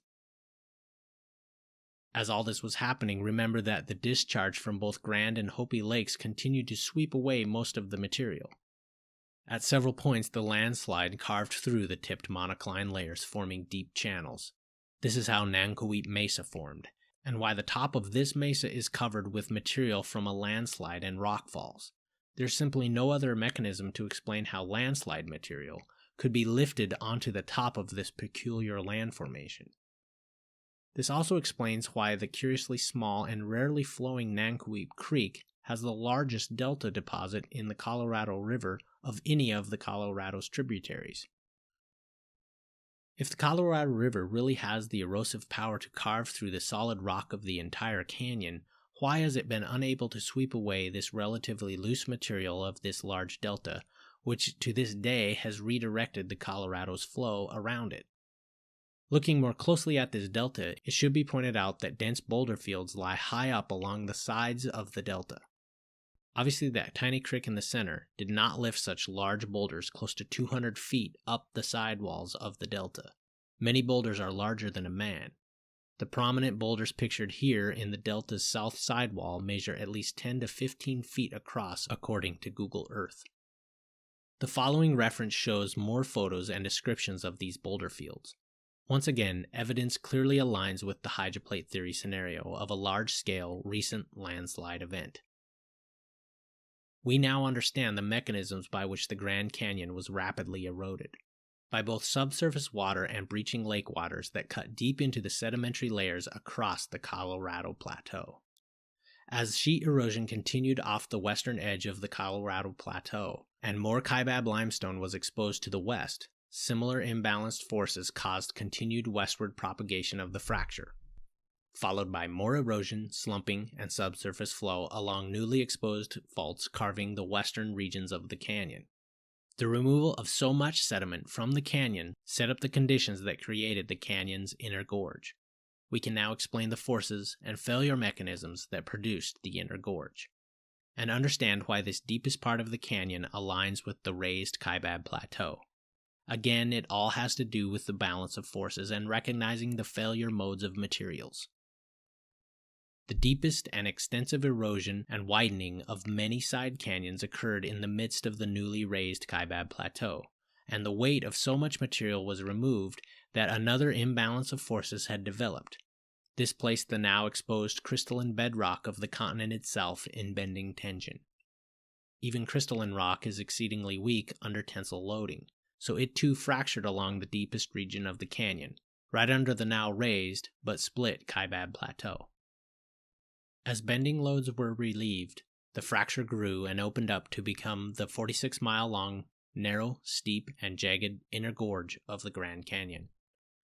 As all this was happening, remember that the discharge from both Grand and Hopi lakes continued to sweep away most of the material. At several points, the landslide carved through the tipped monocline layers, forming deep channels. This is how Nankoweap Mesa formed, and why the top of this mesa is covered with material from a landslide and rockfalls. There's simply no other mechanism to explain how landslide material could be lifted onto the top of this peculiar land formation. This also explains why the curiously small and rarely flowing Nankoweap Creek has the largest delta deposit in the Colorado River of any of the Colorado's tributaries. If the Colorado River really has the erosive power to carve through the solid rock of the entire canyon, why has it been unable to sweep away this relatively loose material of this large delta, which to this day has redirected the Colorado's flow around it? Looking more closely at this delta, it should be pointed out that dense boulder fields lie high up along the sides of the delta. Obviously, that tiny creek in the center did not lift such large boulders close to 200 feet up the sidewalls of the delta. Many boulders are larger than a man. The prominent boulders pictured here in the delta's south sidewall measure at least 10 to 15 feet across according to Google Earth. The following reference shows more photos and descriptions of these boulder fields. Once again, evidence clearly aligns with the hydroplate theory scenario of a large-scale recent landslide event. We now understand the mechanisms by which the Grand Canyon was rapidly eroded, by both subsurface water and breaching lake waters that cut deep into the sedimentary layers across the Colorado Plateau. As sheet erosion continued off the western edge of the Colorado Plateau, and more Kaibab limestone was exposed to the west, similar imbalanced forces caused continued westward propagation of the fracture, followed by more erosion, slumping, and subsurface flow along newly exposed faults carving the western regions of the canyon. The removal of so much sediment from the canyon set up the conditions that created the canyon's inner gorge. We can now explain the forces and failure mechanisms that produced the inner gorge, and understand why this deepest part of the canyon aligns with the raised Kaibab Plateau. Again, it all has to do with the balance of forces and recognizing the failure modes of materials. The deepest and extensive erosion and widening of many side canyons occurred in the midst of the newly raised Kaibab Plateau, and the weight of so much material was removed that another imbalance of forces had developed. This placed the now exposed crystalline bedrock of the continent itself in bending tension. Even crystalline rock is exceedingly weak under tensile loading, so it too fractured along the deepest region of the canyon, right under the now raised but split Kaibab Plateau. As bending loads were relieved, the fracture grew and opened up to become the 46-mile-long, narrow, steep, and jagged inner gorge of the Grand Canyon.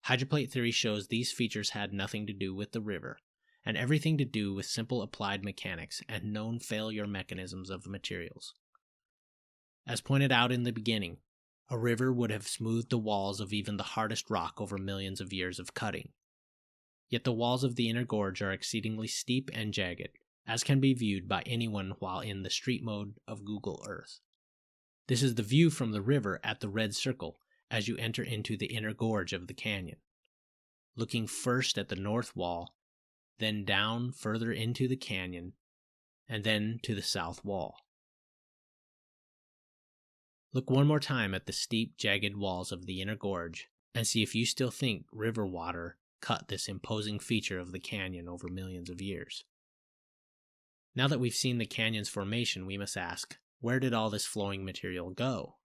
Hydroplate theory shows these features had nothing to do with the river, and everything to do with simple applied mechanics and known failure mechanisms of the materials. As pointed out in the beginning, a river would have smoothed the walls of even the hardest rock over millions of years of cutting. Yet the walls of the inner gorge are exceedingly steep and jagged, as can be viewed by anyone while in the street mode of Google Earth. This is the view from the river at the red circle, as you enter into the inner gorge of the canyon. Looking first at the north wall, then down further into the canyon, and then to the south wall. Look one more time at the steep, jagged walls of the inner gorge and see if you still think river water cut this imposing feature of the canyon over millions of years. Now that we've seen the canyon's formation, we must ask, where did all this flowing material go?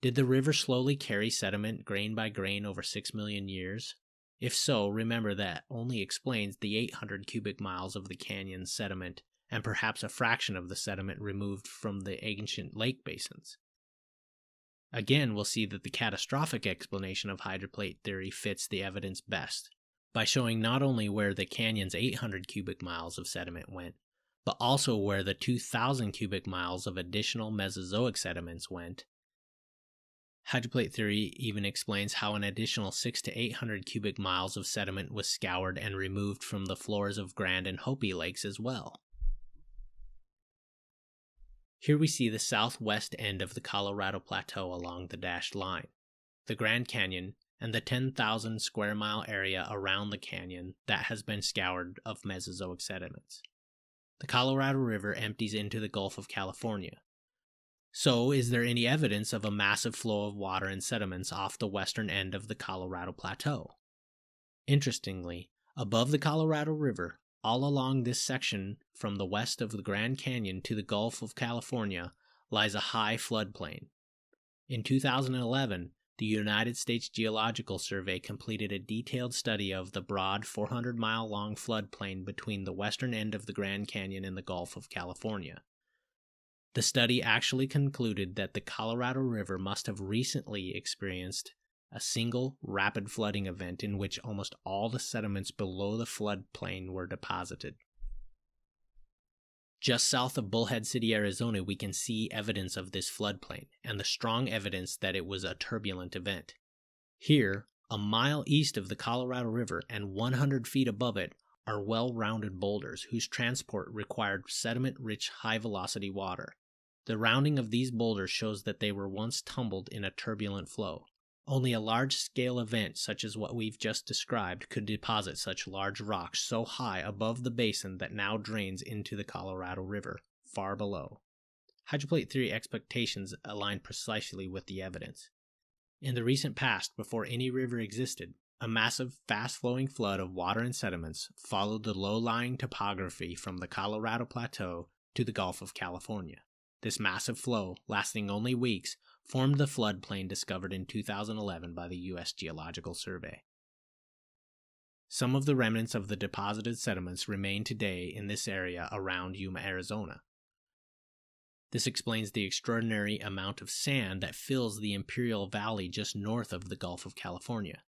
Did the river slowly carry sediment grain by grain over 6 million years? If so, remember that only explains the 800 cubic miles of the canyon's sediment and perhaps a fraction of the sediment removed from the ancient lake basins. Again, we'll see that the catastrophic explanation of hydroplate theory fits the evidence best, by showing not only where the canyon's 800 cubic miles of sediment went, but also where the 2,000 cubic miles of additional Mesozoic sediments went. Hydroplate theory even explains how an additional 600 to 800 cubic miles of sediment was scoured and removed from the floors of Grand and Hopi lakes as well. Here we see the southwest end of the Colorado Plateau along the dashed line, the Grand Canyon, and the 10,000 square mile area around the canyon that has been scoured of Mesozoic sediments. The Colorado River empties into the Gulf of California. So, is there any evidence of a massive flow of water and sediments off the western end of the Colorado Plateau? Interestingly, above the Colorado River, all along this section from the west of the Grand Canyon to the Gulf of California, lies a high floodplain. In 2011, the United States Geological Survey completed a detailed study of the broad 400-mile-long floodplain between the western end of the Grand Canyon and the Gulf of California. The study actually concluded that the Colorado River must have recently experienced a single rapid flooding event in which almost all the sediments below the floodplain were deposited. Just south of Bullhead City, Arizona, we can see evidence of this floodplain and the strong evidence that it was a turbulent event. Here, a mile east of the Colorado River and 100 feet above it, are well-rounded boulders whose transport required sediment-rich high-velocity water. The rounding of these boulders shows that they were once tumbled in a turbulent flow. Only a large-scale event such as what we've just described could deposit such large rocks so high above the basin that now drains into the Colorado River, far below. Hydroplate theory expectations align precisely with the evidence. In the recent past, before any river existed, a massive, fast-flowing flood of water and sediments followed the low-lying topography from the Colorado Plateau to the Gulf of California. This massive flow, lasting only weeks, formed the floodplain discovered in 2011 by the U.S. Geological Survey. Some of the remnants of the deposited sediments remain today in this area around Yuma, Arizona. This explains the extraordinary amount of sand that fills the Imperial Valley just north of the Gulf of California.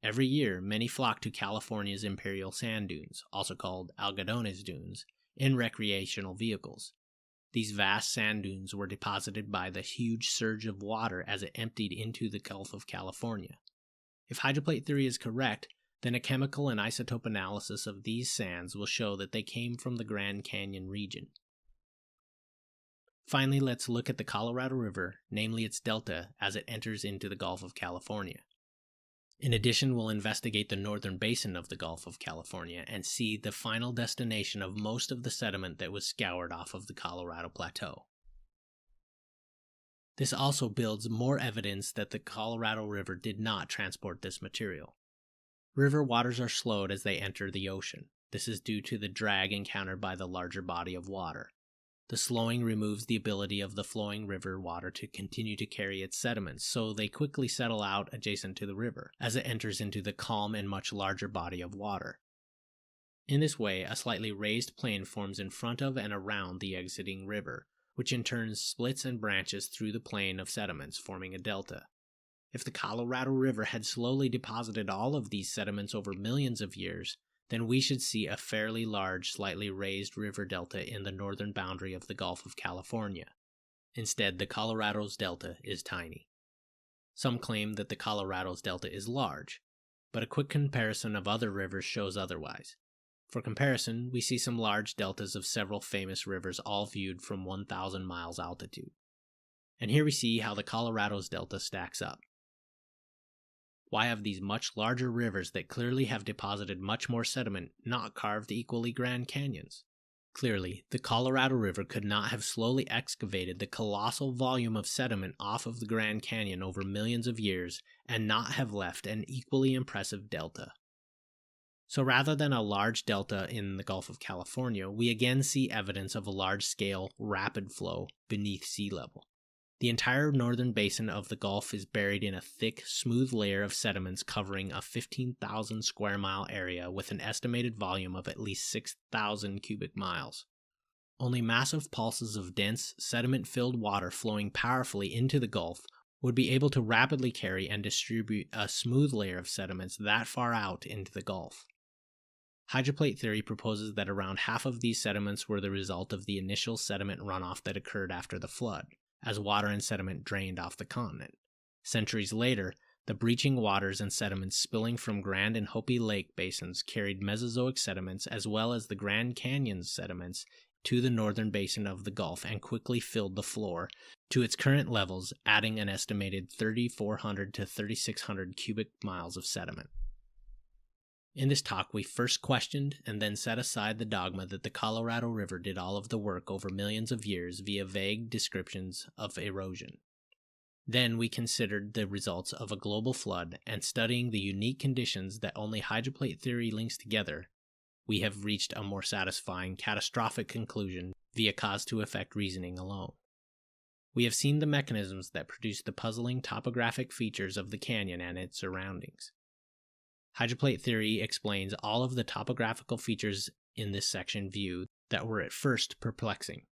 Every year, many flock to California's Imperial Sand Dunes, also called Algodones Dunes, in recreational vehicles. These vast sand dunes were deposited by the huge surge of water as it emptied into the Gulf of California. If hydroplate theory is correct, then a chemical and isotope analysis of these sands will show that they came from the Grand Canyon region. Finally, let's look at the Colorado River, namely its delta, as it enters into the Gulf of California. In addition, we'll investigate the northern basin of the Gulf of California and see the final destination of most of the sediment that was scoured off of the Colorado Plateau. This also builds more evidence that the Colorado River did not transport this material. River waters are slowed as they enter the ocean. This is due to the drag encountered by the larger body of water. The slowing removes the ability of the flowing river water to continue to carry its sediments, so they quickly settle out adjacent to the river as it enters into the calm and much larger body of water. In this way, a slightly raised plain forms in front of and around the exiting river, which in turn splits and branches through the plain of sediments, forming a delta. If the Colorado River had slowly deposited all of these sediments over millions of years, then we should see a fairly large, slightly raised river delta in the northern boundary of the Gulf of California. Instead, the Colorado's delta is tiny. Some claim that the Colorado's delta is large, but a quick comparison of other rivers shows otherwise. For comparison, we see some large deltas of several famous rivers all viewed from 1,000 miles altitude. And here we see how the Colorado's delta stacks up. Why have these much larger rivers that clearly have deposited much more sediment not carved equally Grand Canyons? Clearly, the Colorado River could not have slowly excavated the colossal volume of sediment off of the Grand Canyon over millions of years and not have left an equally impressive delta. So rather than a large delta in the Gulf of California, we again see evidence of a large-scale, rapid flow beneath sea level. The entire northern basin of the Gulf is buried in a thick, smooth layer of sediments covering a 15,000 square mile area with an estimated volume of at least 6,000 cubic miles. Only massive pulses of dense, sediment-filled water flowing powerfully into the Gulf would be able to rapidly carry and distribute a smooth layer of sediments that far out into the Gulf. Hydroplate theory proposes that around half of these sediments were the result of the initial sediment runoff that occurred after the flood, as water and sediment drained off the continent. Centuries later, the breaching waters and sediments spilling from Grand and Hopi Lake basins carried Mesozoic sediments as well as the Grand Canyon's sediments to the northern basin of the Gulf and quickly filled the floor to its current levels, adding an estimated 3,400 to 3,600 cubic miles of sediment. In this talk, we first questioned and then set aside the dogma that the Colorado River did all of the work over millions of years via vague descriptions of erosion. Then we considered the results of a global flood, and studying the unique conditions that only hydroplate theory links together, we have reached a more satisfying catastrophic conclusion via cause-to-effect reasoning alone. We have seen the mechanisms that produce the puzzling topographic features of the canyon and its surroundings. Hydroplate theory explains all of the topographical features in this section view that were at first perplexing.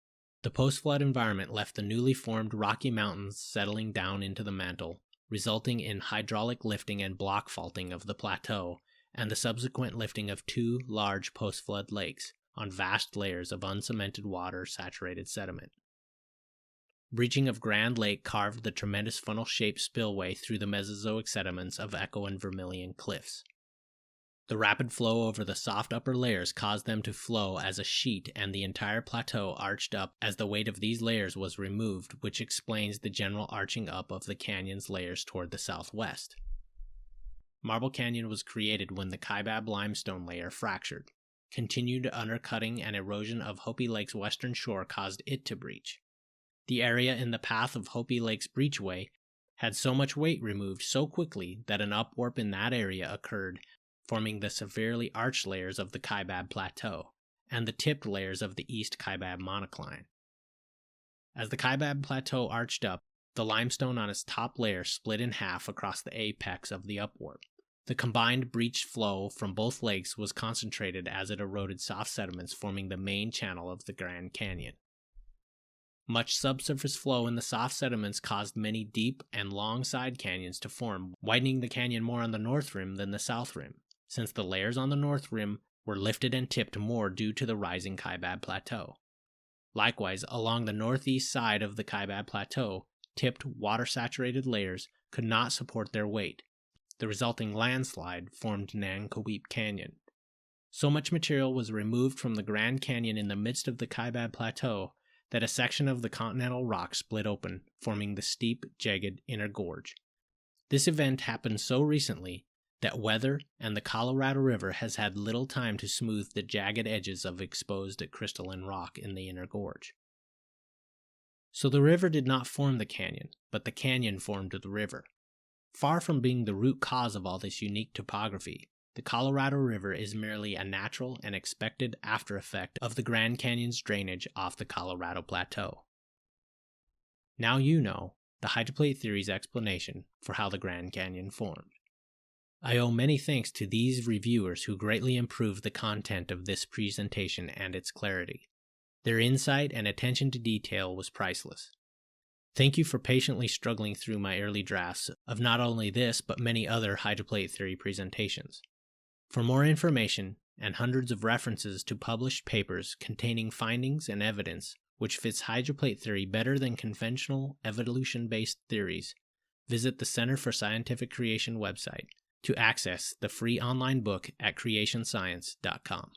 The post-flood environment left the newly formed Rocky Mountains settling down into the mantle, resulting in hydraulic lifting and block faulting of the plateau, and the subsequent lifting of two large post-flood lakes on vast layers of uncemented water-saturated sediment. Breaching of Grand Lake carved the tremendous funnel-shaped spillway through the Mesozoic sediments of Echo and Vermilion cliffs. The rapid flow over the soft upper layers caused them to flow as a sheet, and the entire plateau arched up as the weight of these layers was removed, which explains the general arching up of the canyon's layers toward the southwest. Marble Canyon was created when the Kaibab limestone layer fractured. Continued undercutting and erosion of Hopi Lake's western shore caused it to breach. The area in the path of Hopi Lake's breachway had so much weight removed so quickly that an upwarp in that area occurred, forming the severely arched layers of the Kaibab Plateau and the tipped layers of the East Kaibab monocline. As the Kaibab Plateau arched up, the limestone on its top layer split in half across the apex of the upwarp. The combined breached flow from both lakes was concentrated as it eroded soft sediments, forming the main channel of the Grand Canyon. Much subsurface flow in the soft sediments caused many deep and long side canyons to form, widening the canyon more on the north rim than the south rim, since the layers on the north rim were lifted and tipped more due to the rising Kaibab Plateau. Likewise, along the northeast side of the Kaibab Plateau, tipped, water-saturated layers could not support their weight. The resulting landslide formed Nankoweap Canyon. So much material was removed from the Grand Canyon in the midst of the Kaibab Plateau that a section of the continental rock split open, forming the steep, jagged inner gorge. This event happened so recently that weather and the Colorado River has had little time to smooth the jagged edges of exposed crystalline rock in the inner gorge. So the river did not form the canyon, but the canyon formed the river. Far from being the root cause of all this unique topography, the Colorado River is merely a natural and expected after effect of the Grand Canyon's drainage off the Colorado Plateau. Now you know the hydroplate theory's explanation for how the Grand Canyon formed. I owe many thanks to these reviewers who greatly improved the content of this presentation and its clarity. Their insight and attention to detail was priceless. Thank you for patiently struggling through my early drafts of not only this but many other hydroplate theory presentations. For more information and hundreds of references to published papers containing findings and evidence which fits hydroplate theory better than conventional evolution-based theories, visit the Center for Scientific Creation website to access the free online book at creationscience.com.